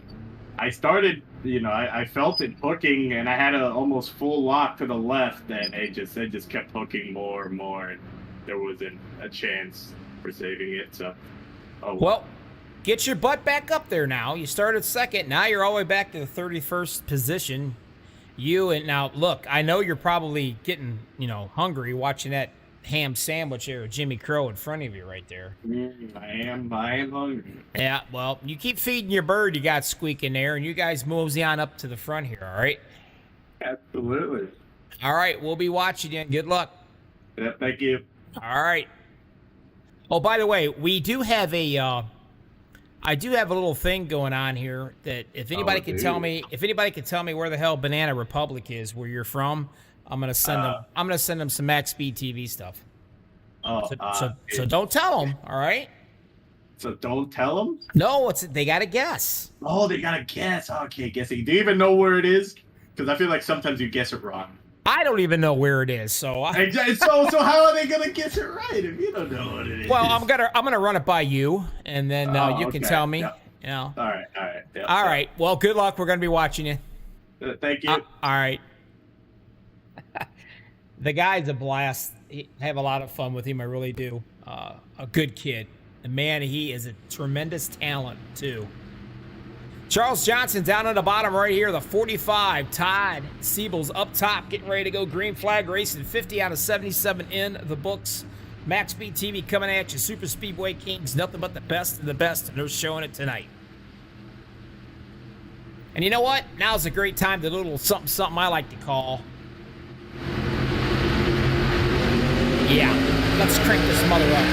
I started, I felt it hooking, and I had a almost full lock to the left, and it just kept hooking more and more, and there wasn't a chance for saving it. So, well, get your butt back up there now. You started second. Now you're all the way back to the 31st position. Now look, I know you're probably getting, hungry watching that ham sandwich there with Jimmy Crow in front of you right there. I am hungry. Yeah, well, you keep feeding your bird you got squeaking there, and you guys mosey on up to the front here, all right? Absolutely. All right, we'll be watching you. Good luck. Yeah, thank you. All right. Oh, by the way, we do have I do have a little thing going on here that if anybody can tell me where the hell Banana Republic is, where you're from, I'm gonna send them. I'm gonna send them some Max Speed TV stuff. So don't tell them. All right. So don't tell them. No, they gotta guess. Oh, they gotta guess. Okay, guessing. Do you even know where it is? Because I feel like sometimes you guess it wrong. I don't even know where it is. So so how are they gonna guess it right if you don't know what it is? Well, I'm gonna run it by you, and then you can tell me. Yep. All right. Yep. All right. Well, good luck. We're gonna be watching you. Thank you. All right. The guy's a blast. I have a lot of fun with him. I really do. A good kid. And man, he is a tremendous talent, too. Charles Johnson down on the bottom right here, the 45. Todd Siebel's up top, getting ready to go green flag racing. 50 out of 77 in the books. Max Speed TV coming at you. Super Speedway Kings, nothing but the best of the best, and they're showing it tonight. And you know what? Now's a great time to do a little something I like to call. Yeah, let's crank this mother up.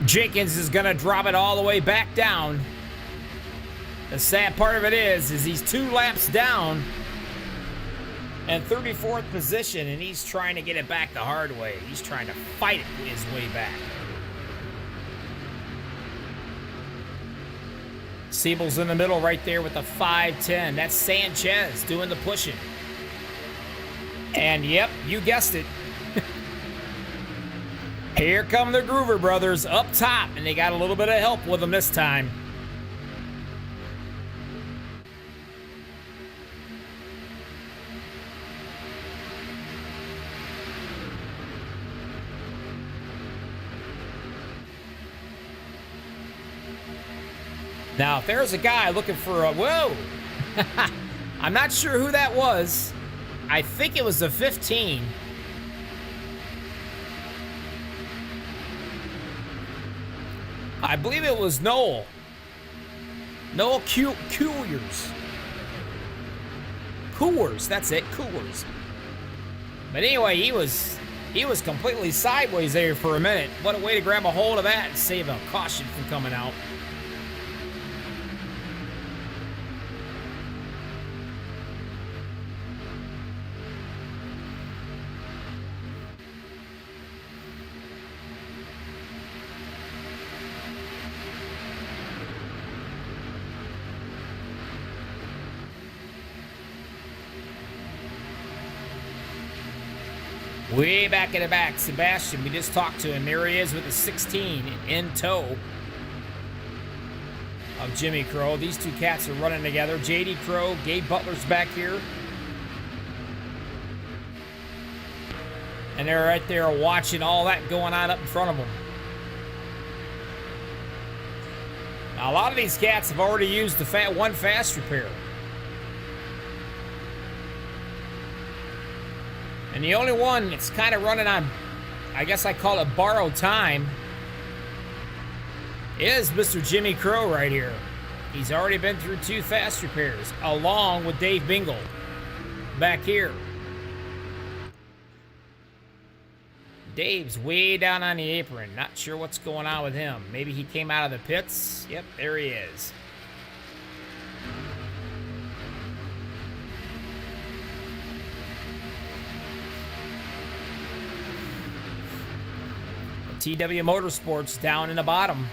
Jenkins is going to drop it all the way back down. The sad part of it is he's 2 laps down and 34th position, and he's trying to get it back the hard way. He's trying to fight it his way back. Siebel's in the middle right there with the 5-10. That's Sanchez doing the pushing. And yep, you guessed it. Here come the Groover brothers up top, and they got a little bit of help with them this time. Now, if there's a guy looking for a... Whoa! I'm not sure who that was. I think it was the 15. I believe it was Noel. Noel Coolers. Coolers, that's it, Coolers. But anyway, he was completely sideways there for a minute. What a way to grab a hold of that and save a caution from coming out. Way back in the back, Sebastian, we just talked to him. There he is with a 16 in tow of Jimmy Crow. These two cats are running together. JD Crow, Gabe Butler's back here. And they're right there watching all that going on up in front of them. Now, a lot of these cats have already used the one fast repair. And the only one that's kind of running on, I guess I call it borrowed time, is Mr. Jimmy Crow right here. He's already been through 2 fast repairs, along with Dave Bingle back here. Dave's way down on the apron. Not sure what's going on with him. Maybe he came out of the pits. Yep, there he is. TW Motorsports down in the bottom.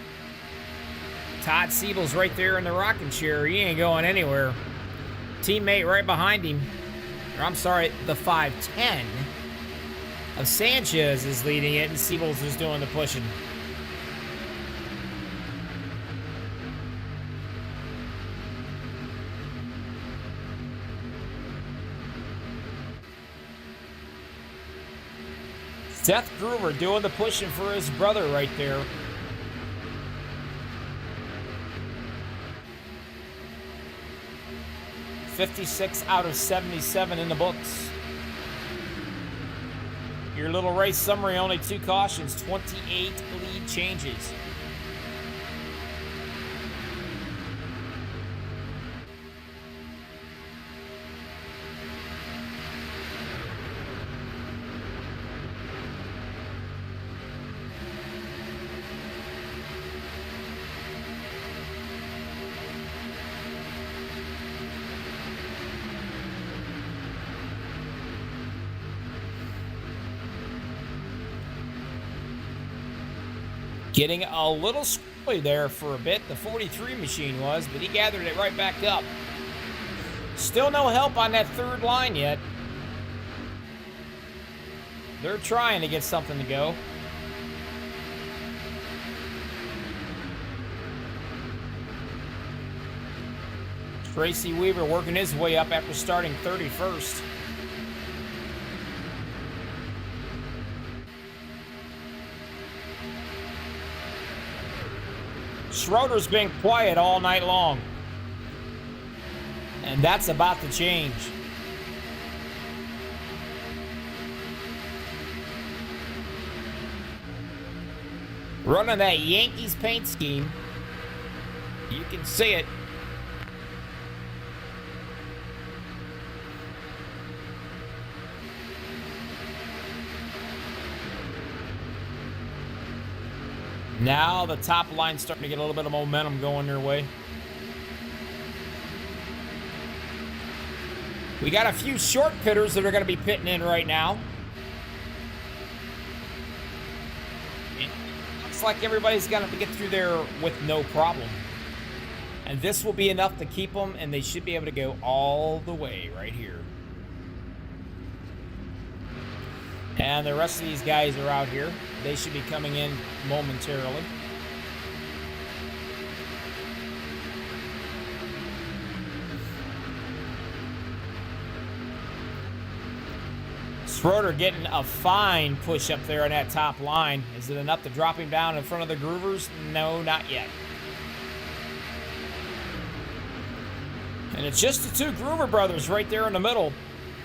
Todd Siebel's right there in the rocking chair. He ain't going anywhere. Teammate right behind him. Or I'm sorry, the 510 of Sanchez is leading it, and Siebel's is doing the pushing. Seth Groover doing the pushing for his brother right there. $56 out of 77 in the books. Your little race summary, only 2 cautions, 28 lead changes. Getting a little squirrely there for a bit, the 43 machine was, but he gathered it right back up. Still no help on that third line yet. They're trying to get something to go. Tracy Weaver working his way up after starting 31st. Schroeder's been quiet all night long. And that's about to change. Running that Yankees paint scheme. You can see it. Now the top line's starting to get a little bit of momentum going their way. We got a few short pitters that are going to be pitting in right now. It looks like everybody's going to get through there with no problem. And this will be enough to keep them, and they should be able to go all the way right here. And the rest of these guys are out here. They should be coming in momentarily. Schroeder getting a fine push up there on that top line. Is it enough to drop him down in front of the Groovers? No, not yet. And it's just the two Groover brothers right there in the middle.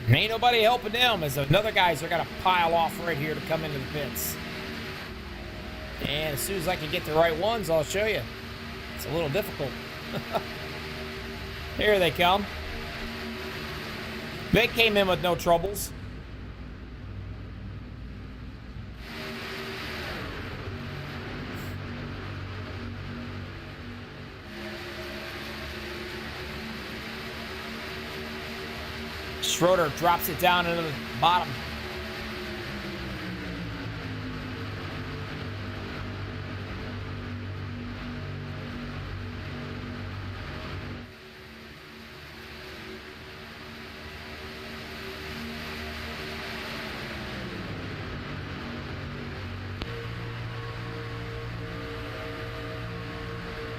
Ain't nobody helping them as another guys are going to pile off right here to come into the pits. And as soon as I can get the right ones, I'll show you. It's a little difficult. Here they come. They came in with no troubles. Schroeder drops it down into the bottom.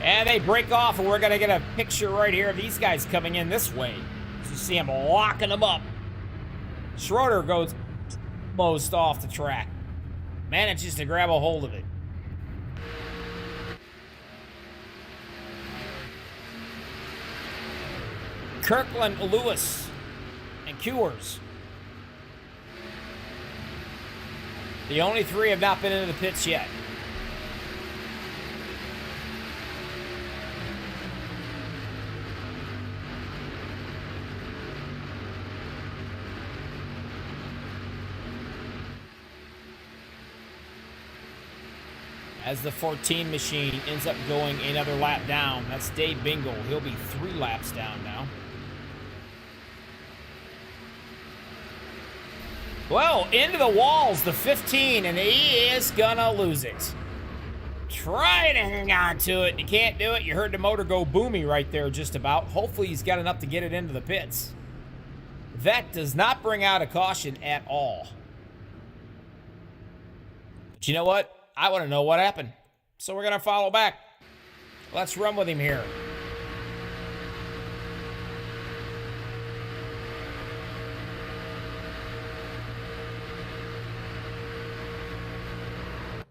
And they break off, and we're going to get a picture right here of these guys coming in this way. You see him locking them up. Schroeder goes most off the track. Manages to grab a hold of it. Kirkland, Lewis, and Kewers. The only three have not been into the pits yet. As the 14 machine ends up going another lap down. That's Dave Bingle. He'll be 3 laps down now. Well, into the walls, the 15, and he is gonna lose it. Try to hang on to it. You can't do it. You heard the motor go boomy right there just about. Hopefully he's got enough to get it into the pits. That does not bring out a caution at all. But you know what? I want to know what happened. So we're going to follow back. Let's run with him here.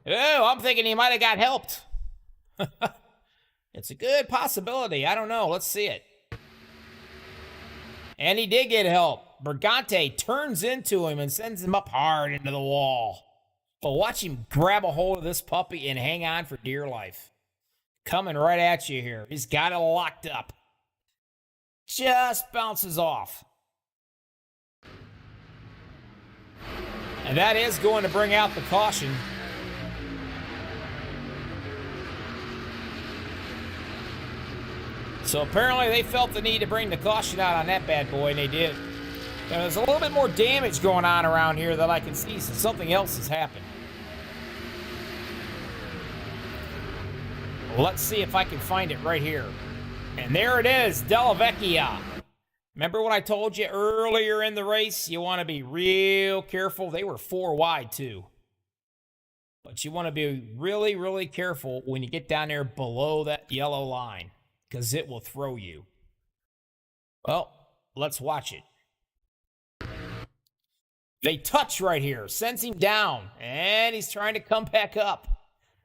Oh, I'm thinking he might have got helped. It's a good possibility. I don't know. Let's see it. And he did get help. Bergante turns into him and sends him up hard into the wall. But watch him grab a hold of this puppy and hang on for dear life. Coming right at you here. He's got it locked up. Just bounces off. And that is going to bring out the caution. So apparently they felt the need to bring the caution out on that bad boy, and they did. Now, there's a little bit more damage going on around here that I can see, so something else has happened. Let's see if I can find it right here. And there it is, Della Vecchia. Remember what I told you earlier in the race? You want to be real careful. They were 4 wide, too. But you want to be really, really careful when you get down there below that yellow line, because it will throw you. Well, let's watch it. They touch right here, sends him down, and he's trying to come back up.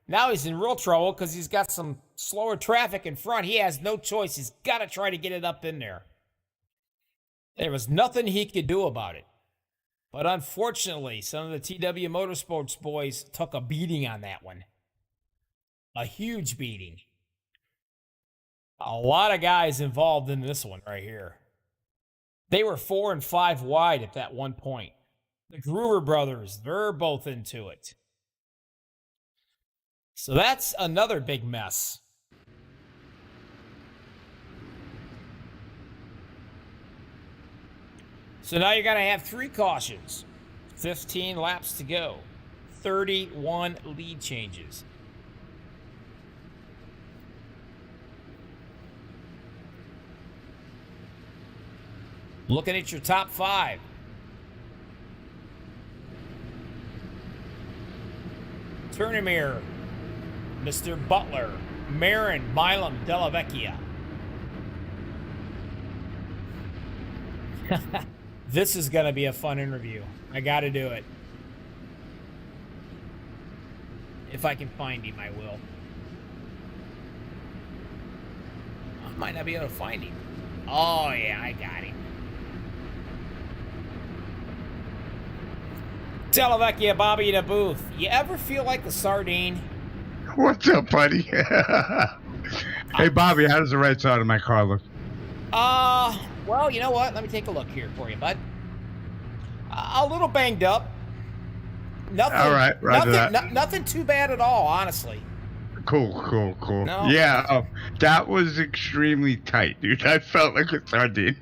Now he's in real trouble because he's got some slower traffic in front. He has no choice. He's got to try to get it up in there. There was nothing he could do about it. But unfortunately, some of the TW Motorsports boys took a beating on that one. A huge beating. A lot of guys involved in this one right here. They were 4 and 5 wide at that one point. The Groover brothers, they're both into it. So that's another big mess. So now you're going to have 3 cautions. 15 laps to go. 31 lead changes. Looking at your top 5. Turnamere, Mr. Butler, Marin, Milam, Della Vecchia. This is going to be a fun interview. I got to do it. If I can find him, I will. I might not be able to find him. Oh, yeah, I got him. Della Vecchia, Bobby in a booth. You ever feel like the sardine? What's up, buddy? Hey, Bobby, how does the right side of my car look? Well, you know what? Let me take a look here for you, bud. A little banged up. Nothing. All right, roger that. Nothing too bad at all, honestly. Cool. No. Yeah, that was extremely tight, dude. I felt like a sardine.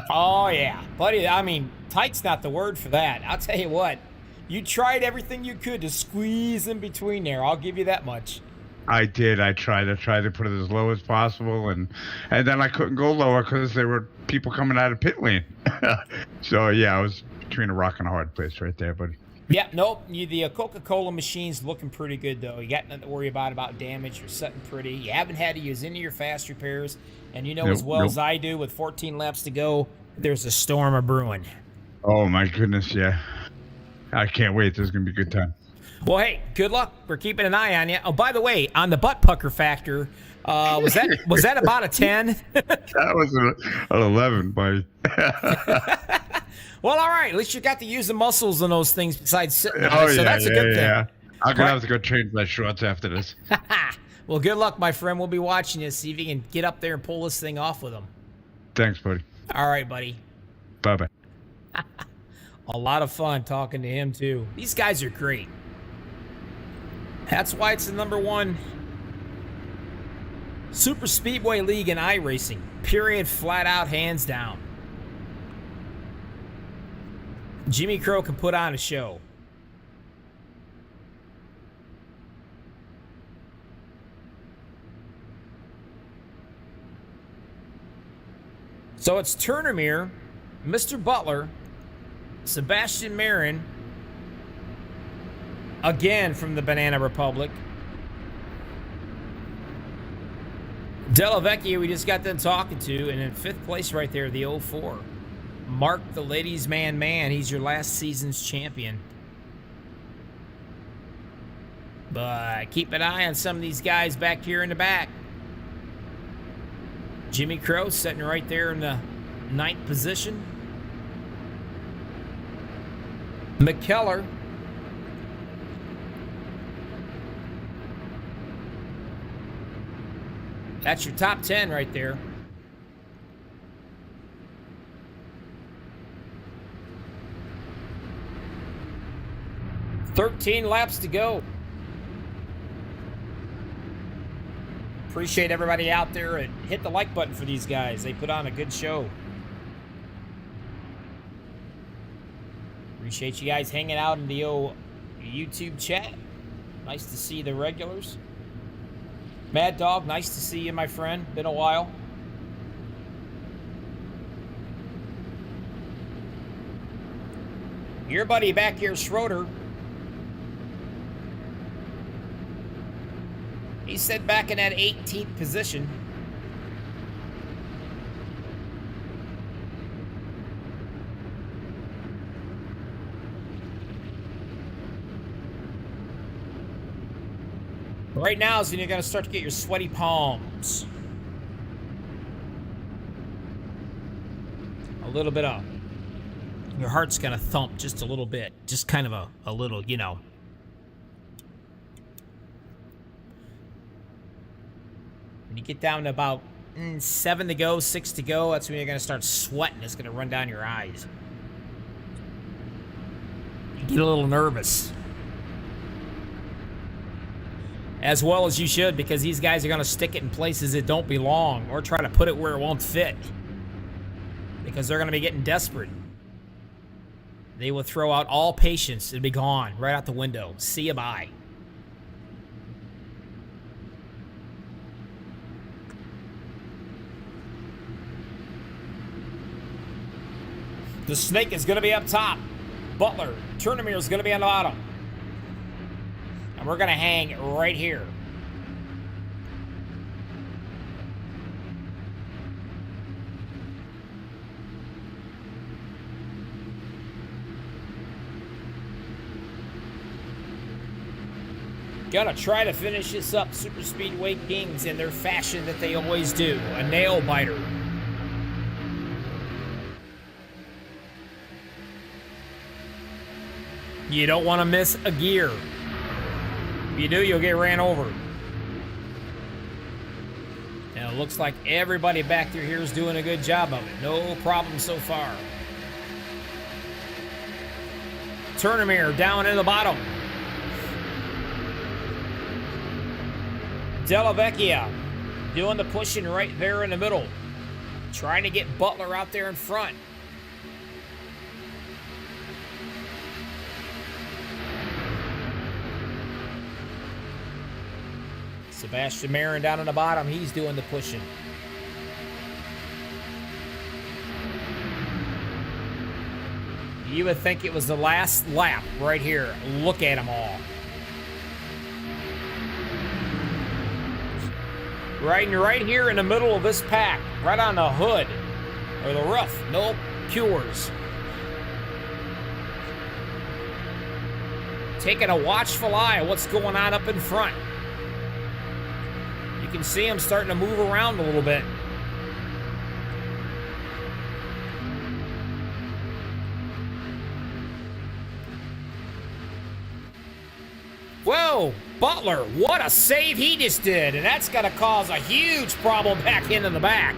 Oh, yeah. Buddy, I mean, tight's not the word for that. I'll tell you what. You tried everything you could to squeeze in between there. I'll give you that much. I did. I tried to put it as low as possible, and then I couldn't go lower because there were people coming out of pit lane. So, yeah, I was between a rock and a hard place right there, buddy. Yeah, nope. The Coca-Cola machine's looking pretty good, though. You got nothing to worry about damage. You're sitting pretty. You haven't had to use any of your fast repairs. And you know as well as I do, with 14 laps to go, there's a storm a brewing. Oh, my goodness, yeah. I can't wait. This is going to be a good time. Well, hey, good luck. We're keeping an eye on you. Oh, by the way, on the butt pucker factor, was that about a 10? That was an 11, buddy. Well, all right. At least you got to use the muscles in those things besides sitting on it, Oh, so yeah, that's a good thing. yeah. I'm going to have to go change my shorts after this. Well, good luck, my friend. We'll be watching you. See if you can get up there and pull this thing off with them. Thanks, buddy. All right, buddy. Bye-bye. A lot of fun talking to him, too. These guys are great. That's why it's the #1 Super Speedway League in iRacing. Period, flat out, hands down. Jimmy Crow can put on a show. So it's Turnamere, Mr. Butler, Sebastian Marin, again from the Banana Republic. Della Vecchia, we just got done talking to, and in 5th place right there, the 04. Mark, the ladies' man. He's your last season's champion. But keep an eye on some of these guys back here in the back. Jimmy Crow sitting right there in the 9th position. McKellar. That's your top 10 right there. "13 laps to go." Appreciate everybody out there, and hit the like button for these guys. They put on a good show. Appreciate you guys hanging out in the old YouTube chat. Nice to see the regulars. Mad Dog, nice to see you, my friend. Been a while. Your buddy back here, Schroeder. He's set back in that 18th position. Right now is when you're going to start to get your sweaty palms. A little bit of... Your heart's going to thump just a little bit. Just kind of a little, you know. When you get down to about 7 to go, 6 to go, that's when you're going to start sweating. It's going to run down your eyes. You get a little nervous. As well as you should, because these guys are going to stick it in places that don't belong or try to put it where it won't fit. Because they're going to be getting desperate. They will throw out all patience and be gone right out the window. See you, bye. The snake is going to be up top. Butler. Turnamere is going to be on the bottom. And we're going to hang right here. Gonna try to finish this up, Super Speedway Kings, in their fashion that they always do. A nail biter. You don't want to miss a gear. If you do, you'll get ran over. And it looks like everybody back through here is doing a good job of it. No problem so far. Turner down in the bottom. Della Vecchia doing the pushing right there in the middle. Trying to get Butler out there in front. Sebastian Marin down on the bottom. He's doing the pushing. You would think it was the last lap right here. Look at them all. Right here in the middle of this pack, right on the hood or the roof. Nope, Cures. Taking a watchful eye of what's going on up in front. You can see him starting to move around a little bit. Whoa, Butler, what a save he just did. And that's going to cause a huge problem back into the back.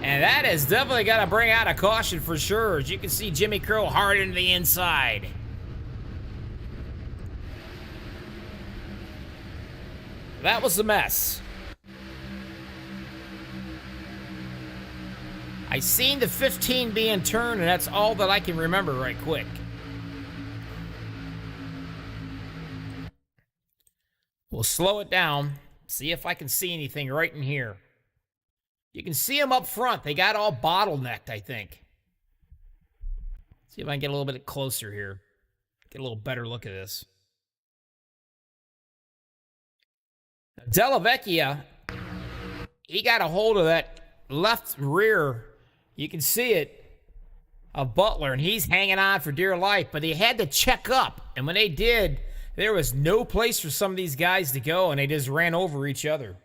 And that is definitely going to bring out a caution for sure. As you can see, Jimmy Crow hard into the inside. That was a mess. I seen the 15 being turned, and that's all that I can remember right quick. We'll slow it down, see if I can see anything right in here. You can see them up front. They got all bottlenecked, I think. See if I can get a little bit closer here. Get a little better look at this. Della Vecchia, he got a hold of that left rear. You can see it, of Butler, and he's hanging on for dear life, but he had to check up, and when they did, there was no place for some of these guys to go, and they just ran over each other.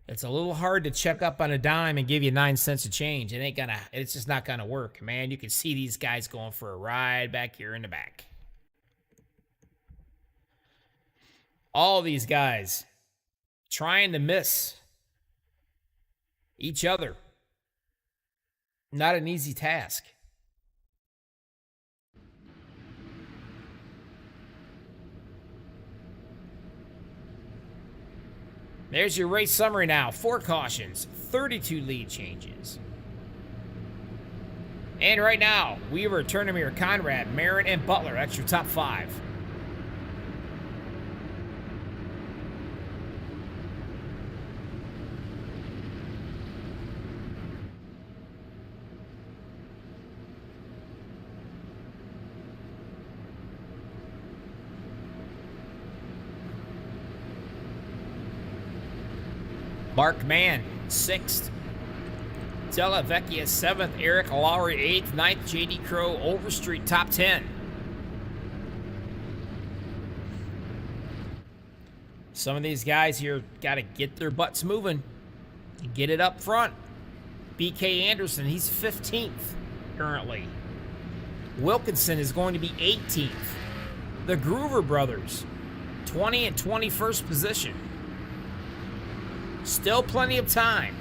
It's a little hard to check up on a dime and give you 9 cents of change. It's just not gonna work, man. You can see these guys going for a ride back here in the back. All these guys trying to miss each other. Not an easy task. There's your race summary now. 4 cautions, 32 lead changes. And right now, Weaver, Turner, Conrad, Marin, and Butler. That's your top 5. Mark Mann, 6th. Della Vecchia, 7th. Eric Lowry, 8th. 9th. J.D. Crow, Overstreet, top 10. Some of these guys here got to get their butts moving and get it up front. B.K. Anderson, he's 15th currently. Wilkinson is going to be 18th. The Groover brothers, 20 and 21st position. Still plenty of time.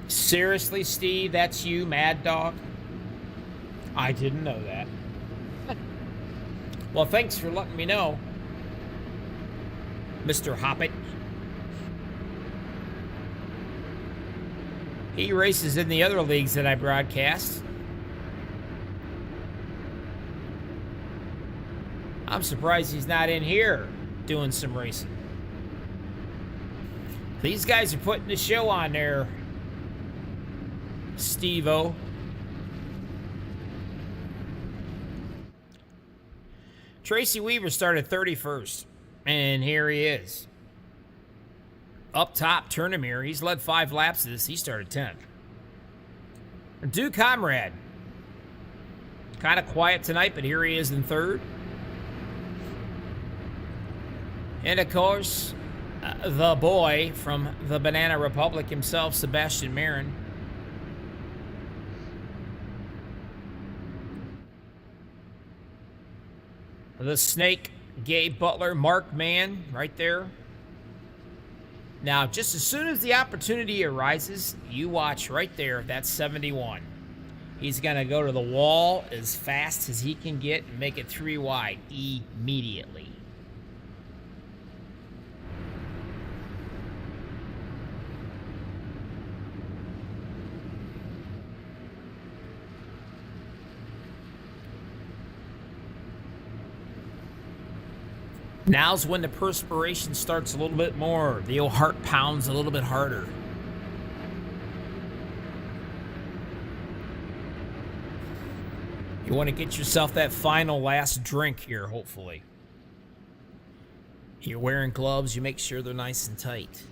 Seriously, Steve, that's you, Mad Dog? I didn't know that. Well, thanks for letting me know, Mr. Hoppet. He races in the other leagues that I broadcast. I'm surprised he's not in here doing some racing. These guys are putting the show on there, Steve-O. Tracy Weaver started 31st, and here he is. Up top, Turnamere, he's led 5 laps of this. He started 10th. Duke Comrade, kind of quiet tonight, but here he is in 3rd. And of course, the boy from the Banana Republic himself, Sebastian Marin. The Snake, Gabe Butler, Mark Mann, right there. Now, just as soon as the opportunity arises, you watch right there, that's 71. He's going to go to the wall as fast as he can get and make it 3 wide immediately. Now's when the perspiration starts a little bit more. The old heart pounds a little bit harder. You want to get yourself that final last drink here, hopefully. You're wearing gloves, you make sure they're nice and tight.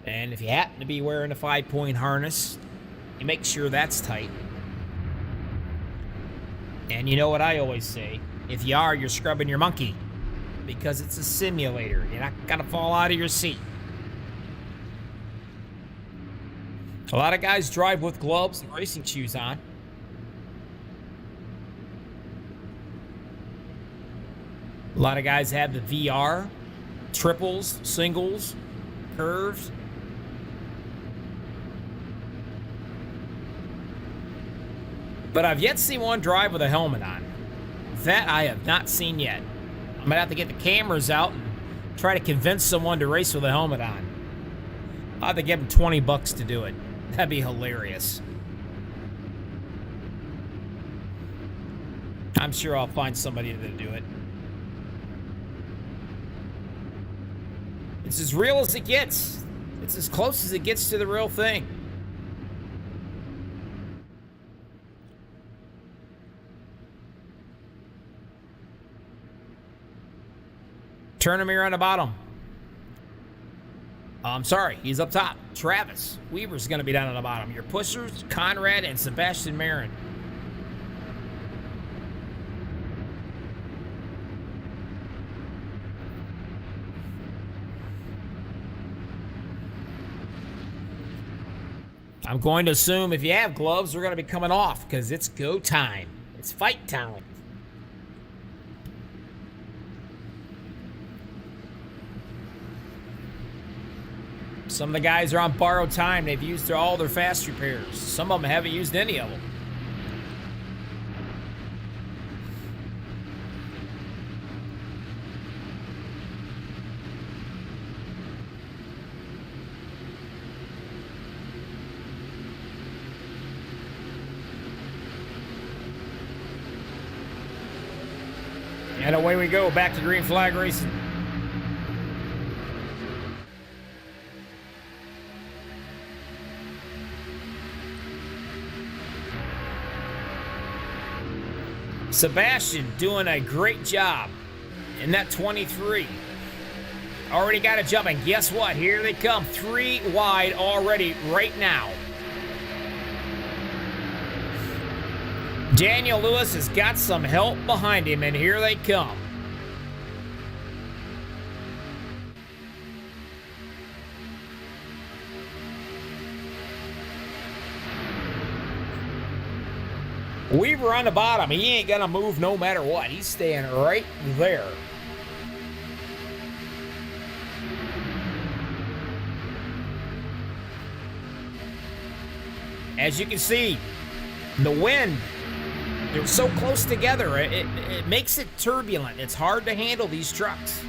And if you happen to be wearing a 5-point harness, you make sure that's tight. And you know what I always say? If you are, you're scrubbing your monkey, because it's a simulator. You're not going to fall out of your seat. A lot of guys drive with gloves and racing shoes on. A lot of guys have the VR, triples, singles, curves. But I've yet to see one drive with a helmet on. That I have not seen yet. I'm going to have to get the cameras out and try to convince someone to race with a helmet on. I'll have to give them $20 to do it. That'd be hilarious. I'm sure I'll find somebody to do it. It's as real as it gets. It's as close as it gets to the real thing. Turnamere on the bottom. I'm sorry, he's up top. Travis Weaver's going to be down on the bottom. Your pushers, Conrad and Sebastian Marin. I'm going to assume if you have gloves, they're going to be coming off because it's go time. It's fight time. Some of the guys are on borrowed time. They've used all their fast repairs. Some of them haven't used any of them. And away we go, back to green flag racing. Sebastian doing a great job in that 23. Already got a jump, and guess what? Here they come, 3 wide already right now. Daniel Lewis has got some help behind him, and here they come. Weaver on the bottom. He ain't gonna move no matter what. He's staying right there. As you can see, the wind, they're so close together, it makes it turbulent. It's hard to handle these trucks.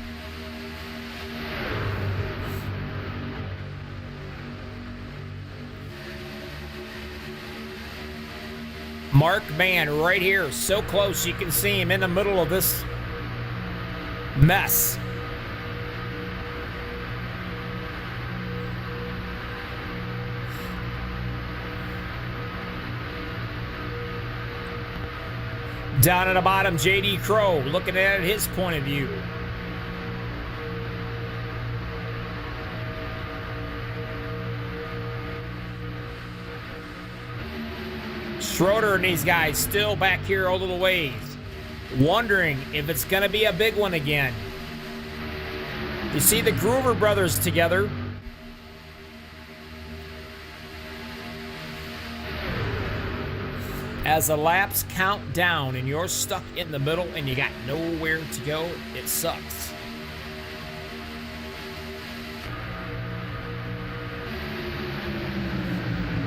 Mark Mann right here, so close you can see him in the middle of this mess. Down at the bottom, JD Crow, looking at it his point of view. Schroeder and these guys still back here a little ways, wondering if it's going to be a big one again. You see the Groover brothers together. As the laps count down and you're stuck in the middle and you got nowhere to go, it sucks.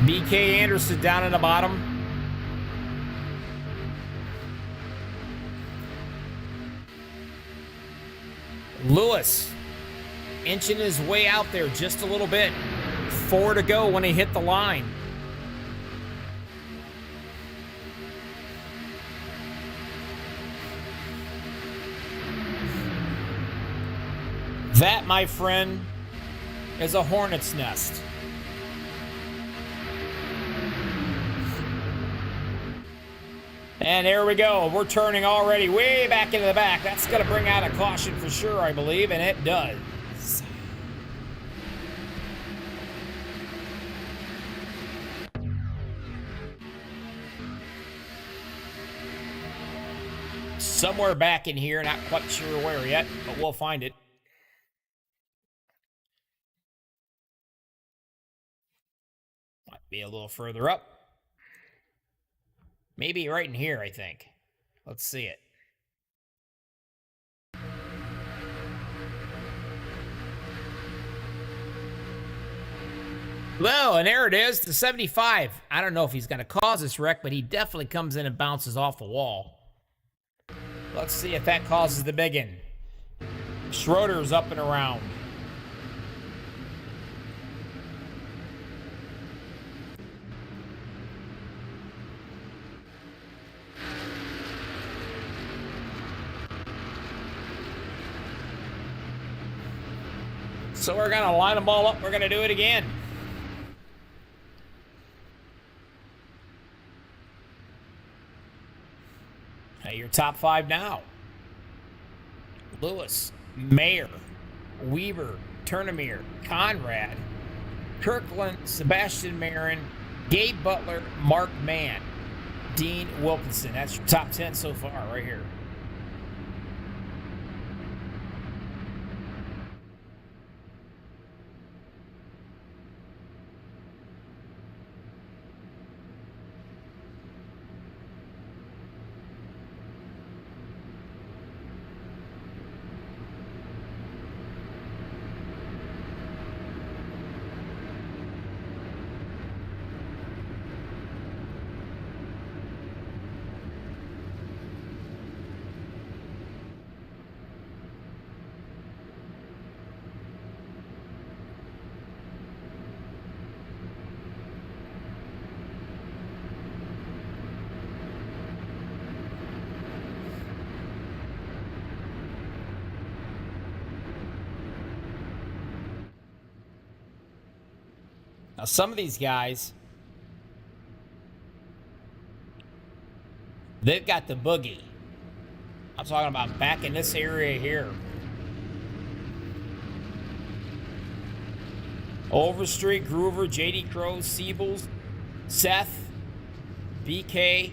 BK Anderson down in the bottom. Lewis inching his way out there just a little bit. 4 to go when he hit the line. That, my friend, is a hornet's nest. And there we go. We're turning already way back into the back. That's going to bring out a caution for sure, I believe, and it does. Somewhere back in here, not quite sure where yet, but we'll find it. Might be a little further up. Maybe right in here, I think. Let's see it. Well, and there it is, the 75. I don't know if he's going to cause this wreck, but he definitely comes in and bounces off the wall. Let's see if that causes the big one. Schroeder's up and around. So we're going to line them all up. We're going to do it again. Hey, your top 5 now. Lewis, Mayer, Weaver, Turnamere, Conrad, Kirkland, Sebastian Marin, Gabe Butler, Mark Mann, Dean Wilkinson. That's your top 10 so far right here. Now, some of these guys, they've got the boogie. I'm talking about back in this area here. Overstreet, Groover, JD Crow, Siebels, Seth, BK.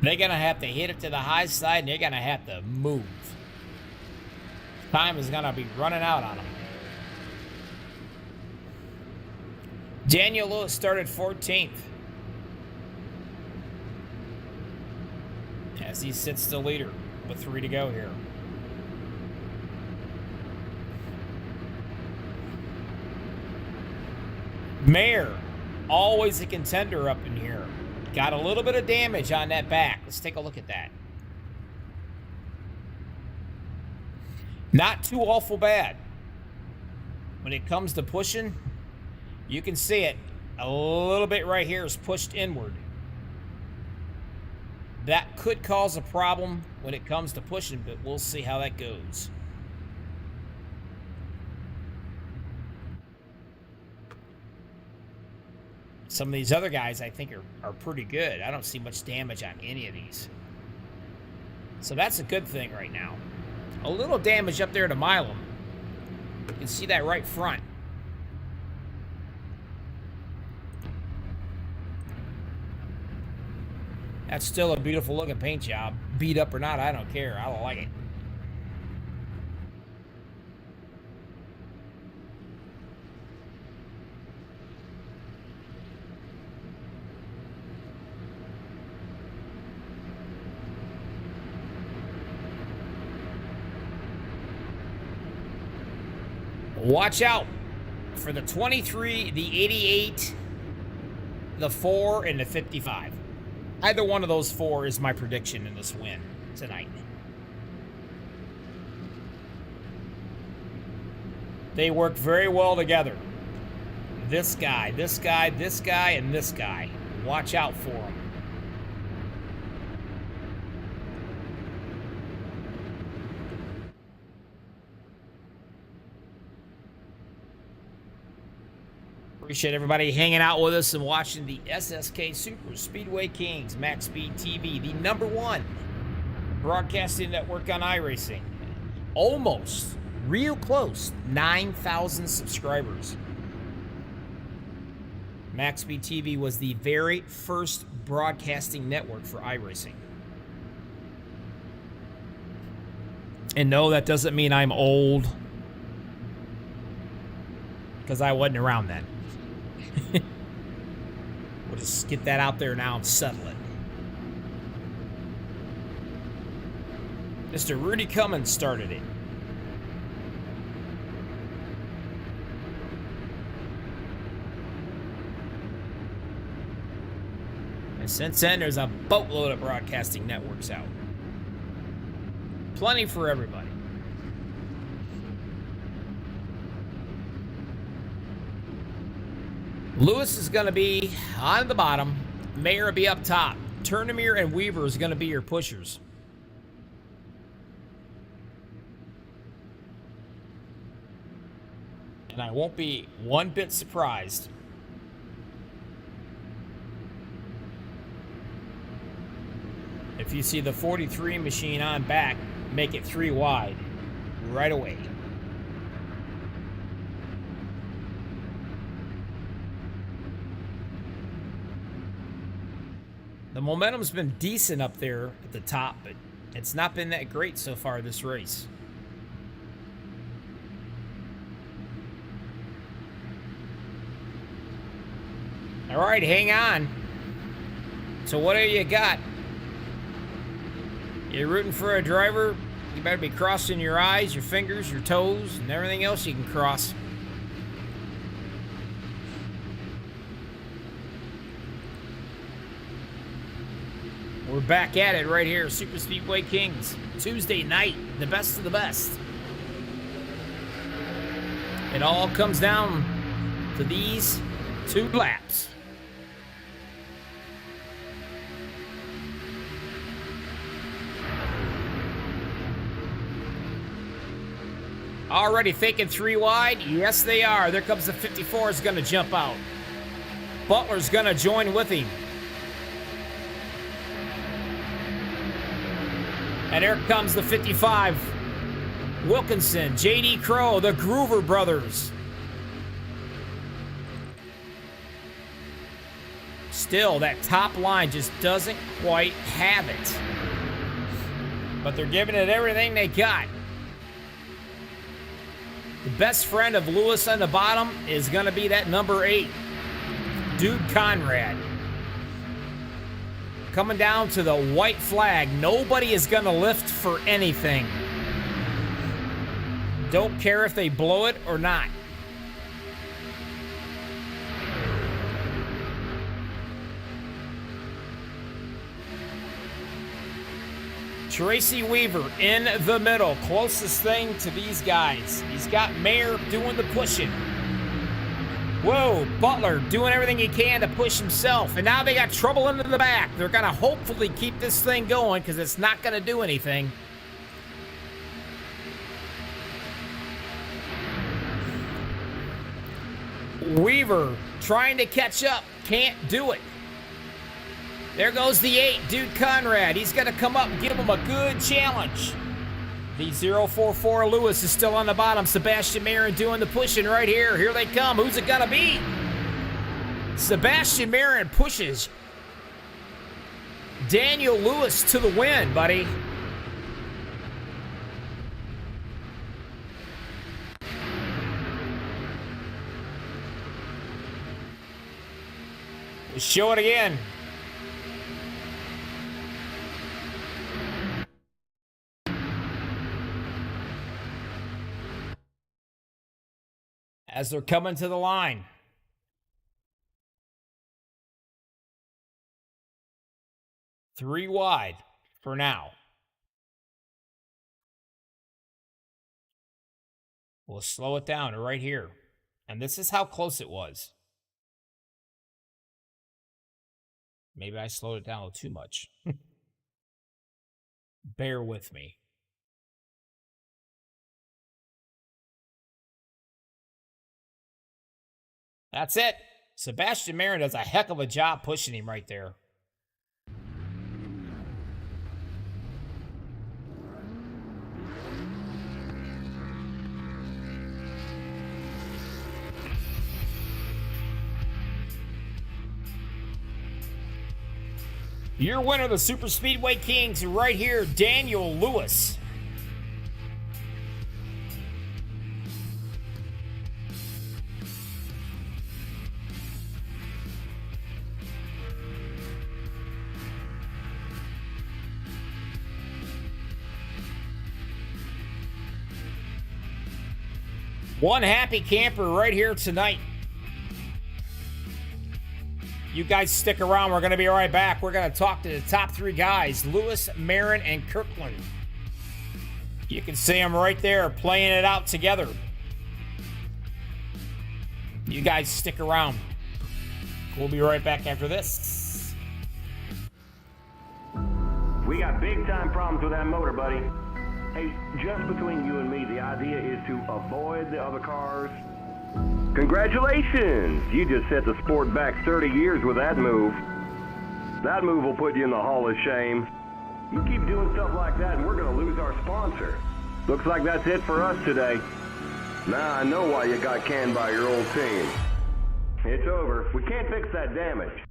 They're going to have to hit it to the high side, and they're going to have to move. Time is going to be running out on them. Daniel Lewis started 14th. As he sits the leader with 3 to go here. Mayer, always a contender up in here. Got a little bit of damage on that back. Let's take a look at that. Not too awful bad. When it comes to pushing, you can see it. A little bit right here is pushed inward. That could cause a problem when it comes to pushing, but we'll see how that goes. Some of these other guys I think are pretty good. I don't see much damage on any of these. So that's a good thing right now. A little damage up there to Milam. You can see that right front. That's still a beautiful looking paint job. Beat up or not, I don't care. I like it. Watch out for the 23, the 88, the 4, and the 55. Either one of those 4 is my prediction in this win tonight. They work very well together. This guy, this guy, this guy, and this guy. Watch out for them. Appreciate everybody hanging out with us and watching the SSK Super Speedway Kings MaxspeedTV, the #1 broadcasting network on iRacing. Almost, real close, 9,000 subscribers. MaxspeedTV was the very first broadcasting network for iRacing. And no, that doesn't mean I'm old, because I wasn't around then. We'll just get that out there now and settle it. Mr. Rudy Cummins started it. And since then, there's a boatload of broadcasting networks out. Plenty for everybody. Lewis is going to be on the bottom. Mayer will be up top. Turnimere and Weaver is going to be your pushers. And I won't be one bit surprised if you see the 43 machine on back, make it 3 wide right away. The momentum's been decent up there at the top, but it's not been that great so far this race. All right, hang on. So what do you got? You're rooting for a driver, you better be crossing your eyes, your fingers, your toes, and everything else you can cross. We're back at it right here, Super Speedway Kings. Tuesday night, the best of the best. It all comes down to these 2 laps. Already thinking 3 wide? Yes, they are. There comes the 54 is going to jump out. Butler's going to join with him. And here comes the 55. Wilkinson, J.D. Crow, the Groover brothers. Still, that top line just doesn't quite have it. But they're giving it everything they got. The best friend of Lewis on the bottom is going to be that number 8, Dude Conrad. Coming down to the white flag, nobody is going to lift for anything. Don't care if they blow it or not. Tracy Weaver in the middle, closest thing to these guys. He's got Mayer doing the pushing. Whoa, Butler doing everything he can to push himself. And now they got trouble into the back. They're going to hopefully keep this thing going because it's not going to do anything. Weaver trying to catch up. Can't do it. There goes the 8, Dude Conrad. He's going to come up and give him a good challenge. The 044 Lewis is still on the bottom. Sebastian Marin doing the pushing right here. Here they come. Who's it going to be? Sebastian Marin pushes Daniel Lewis to the win, buddy. Show it again. As they're coming to the line. Three wide for now. We'll slow it down right here. And this is how close it was. Maybe I slowed it down a little too much. Bear with me. That's it. Sebastian Marin does a heck of a job pushing him right there. Your winner, the Super Speedway Kings, right here, Daniel Lewis. One happy camper right here tonight. You guys stick around. We're going to be right back. We're going to talk to the top three guys, Lewis, Marin, and Kirkland. You can see them right there playing it out together. You guys stick around. We'll be right back after this. We got big time problems with that motor, buddy. Hey, just between you and me, the idea is to avoid the other cars. Congratulations! You just set the sport back 30 years with that move. That move will put you in the Hall of Shame. You keep doing stuff like that and we're going to lose our sponsor. Looks like that's it for us today. Now I know why you got canned by your old team. It's over. We can't fix that damage.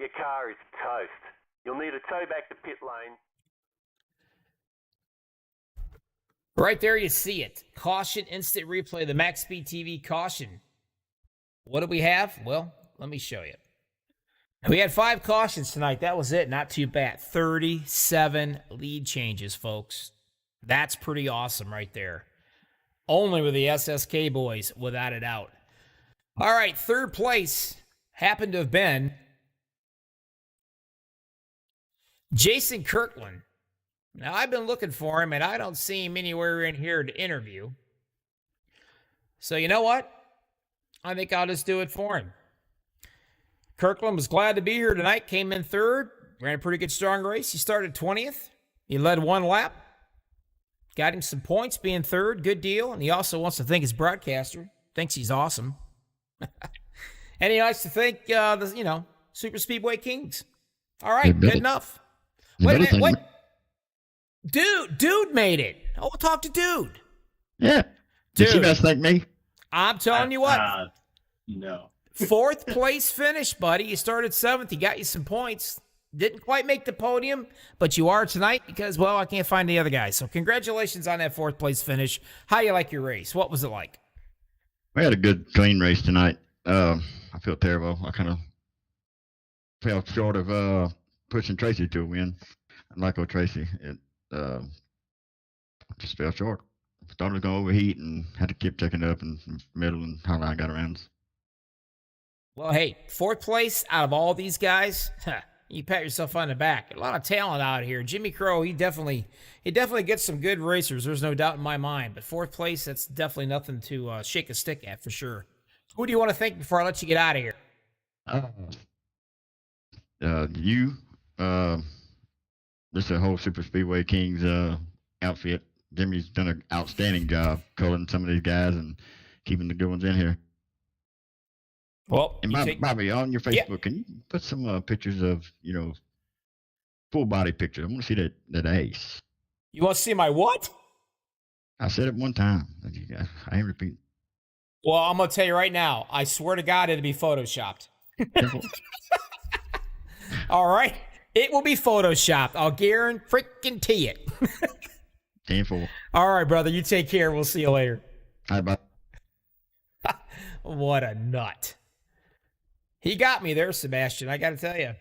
Your car is toast. You'll need a tow back to pit lane. Right there you see it. Caution, instant replay, the MaxspeedTV caution. What do we have? Well, let me show you. We had 5 cautions tonight. That was it. Not too bad. 37 lead changes, folks. That's pretty awesome right there. Only with the SSK boys, without a doubt. All right, third place happened to have been Jason Kirkland. Now, I've been looking for him, and I don't see him anywhere in here to interview. So, you know what? I think I'll just do it for him. Kirkland was glad to be here tonight, came in third, ran a pretty good strong race. He started 20th. He led 1 lap. Got him some points being third, good deal. And he also wants to thank his broadcaster. Thinks he's awesome. And he likes to thank, the Super Speedway Kings. All right, good enough. Wait a minute, what? Dude made it. Oh, we'll talk to Dude. Yeah. Did Dude. you guys thank me? I'm telling you what. No. Fourth place finish, buddy. You started 7th. You got you some points. Didn't quite make the podium, but you are tonight because, well, I can't find the other guys. So congratulations on that 4th place finish. How do you like your race? What was it like? We had a good, clean race tonight. I feel terrible. I kind of fell short of pushing Tracy to a win. I like old Tracy. It just fell short. Thought it was going to overheat and had to keep checking up in the middle and how I got around. Well, hey, 4th place out of all these guys, you pat yourself on the back. A lot of talent out here. Jimmy Crow, he definitely gets some good racers. There's no doubt in my mind. But 4th place, that's definitely nothing to shake a stick at for sure. Who do you want to thank before I let you get out of here? This is the whole Super Speedway Kings outfit. Jimmy's done an outstanding job coloring some of these guys and keeping the good ones in here. Well, and Bobby, on your Facebook, can you put some pictures of, full body pictures? I want to see that ace. You want to see my what? I said it one time. I ain't repeat. Well, I'm going to tell you right now. I swear to God, it'll be photoshopped. All right? It will be photoshopped. I'll guarantee it. 10-4. All right, brother. You take care. We'll see you later. All right, bye. What a nut. He got me there, Sebastian. I got to tell you.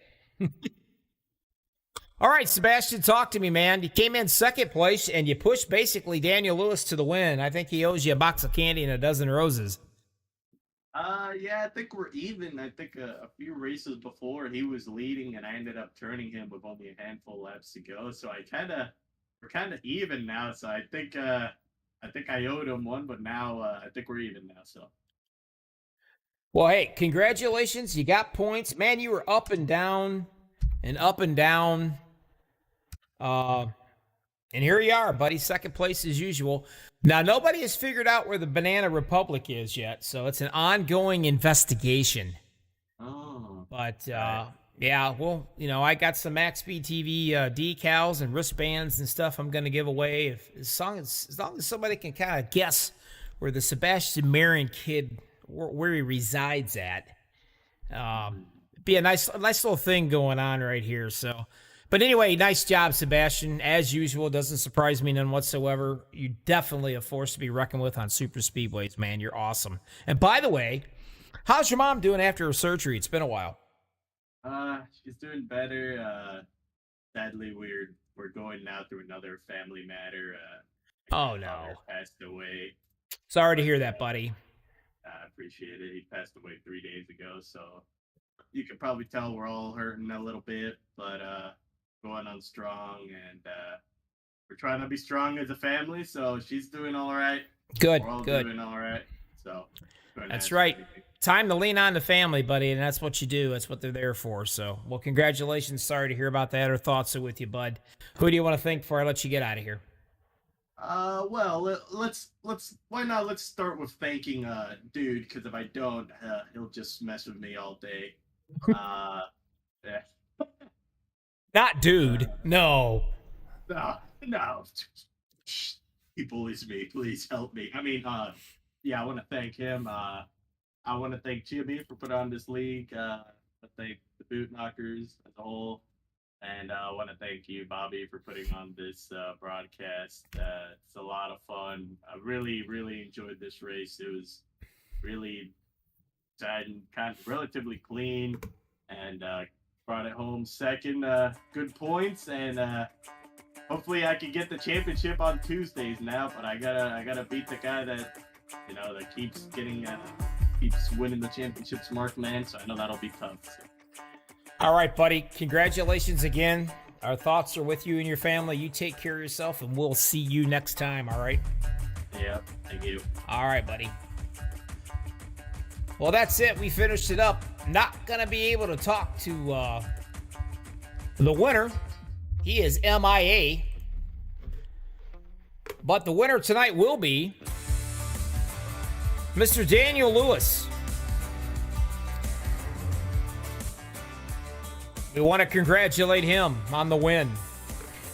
All right, Sebastian, talk to me, man. You came in 2nd place, and you pushed basically Daniel Lewis to the win. I think he owes you a box of candy and a dozen roses. Yeah, I think we're even. I think a few races before he was leading, and I ended up turning him with only a handful of laps to go. So we're kind of even now. So I think I owed him one, but now I think we're even now. So. Well, hey, congratulations. You got points. Man, you were up and down and up and down. And here you are, buddy. 2nd place as usual. Now, nobody has figured out where the Banana Republic is yet, so it's an ongoing investigation. Oh. But, yeah, well, I got some MaxspeedTV decals and wristbands and stuff I'm going to give away. As long as somebody can kind of guess where the Sebastian Marion kid where he resides at. Be a nice little thing going on right here. So, but anyway, nice job, Sebastian. As usual, doesn't surprise me none whatsoever. You're definitely a force to be reckoned with on super speedways, man. You're awesome. And by the way, how's your mom doing after her surgery? It's been a while. She's doing better. Sadly, we're going now through another family matter. Oh no! Passed away. Sorry to hear that, buddy. I appreciate it. He passed away 3 days ago, so you can probably tell we're all hurting a little bit, but going on strong, and we're trying to be strong as a family. So she's doing all right. Good, we're all good. doing all right. So that's right. Time to lean on the family, buddy, and that's what you do. That's what they're there for. So, well, congratulations. Sorry to hear about that. Our thoughts are with you, bud. Who do you want to thank before I let you get out of here? Well, let's why not? Let's start with thanking dude, because if I don't, he'll just mess with me all day. Yeah. Not dude. No. No. He bullies me. Please help me. I mean, yeah, I want to thank him. I want to thank Jimmy for putting on this league. I thank the Boot Knockers as a whole. And I want to thank you, Bobby, for putting on this broadcast. It's a lot of fun. I really, really enjoyed this race. It was really exciting, kind of relatively clean, and brought it home second. Good points, and hopefully I can get the championship on Tuesdays now. But I gotta beat the guy that that keeps winning the championships, Markman. So I know that'll be tough. So. All right, buddy. Congratulations again. Our thoughts are with you and your family. You take care of yourself, and we'll see you next time, all right? Yeah, thank you. All right, buddy. Well, that's it. We finished it up. Not going to be able to talk to the winner. He is MIA. But the winner tonight will be Mr. Daniel Lewis. We want to congratulate him on the win.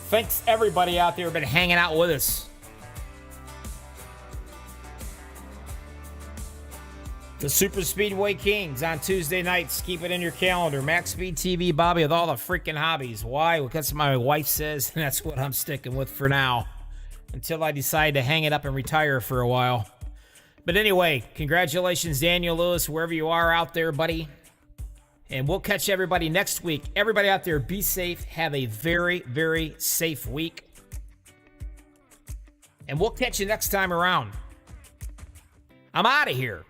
Thanks, everybody out there who've been hanging out with us. The Super Speedway Kings on Tuesday nights. Keep it in your calendar. MaxspeedTV Bobby with all the freaking hobbies. Why? Because my wife says, and that's what I'm sticking with for now. Until I decide to hang it up and retire for a while. But anyway, congratulations, Daniel Lewis, wherever you are out there, buddy. And we'll catch everybody next week. Everybody out there, be safe. Have a very, very safe week. And we'll catch you next time around. I'm out of here.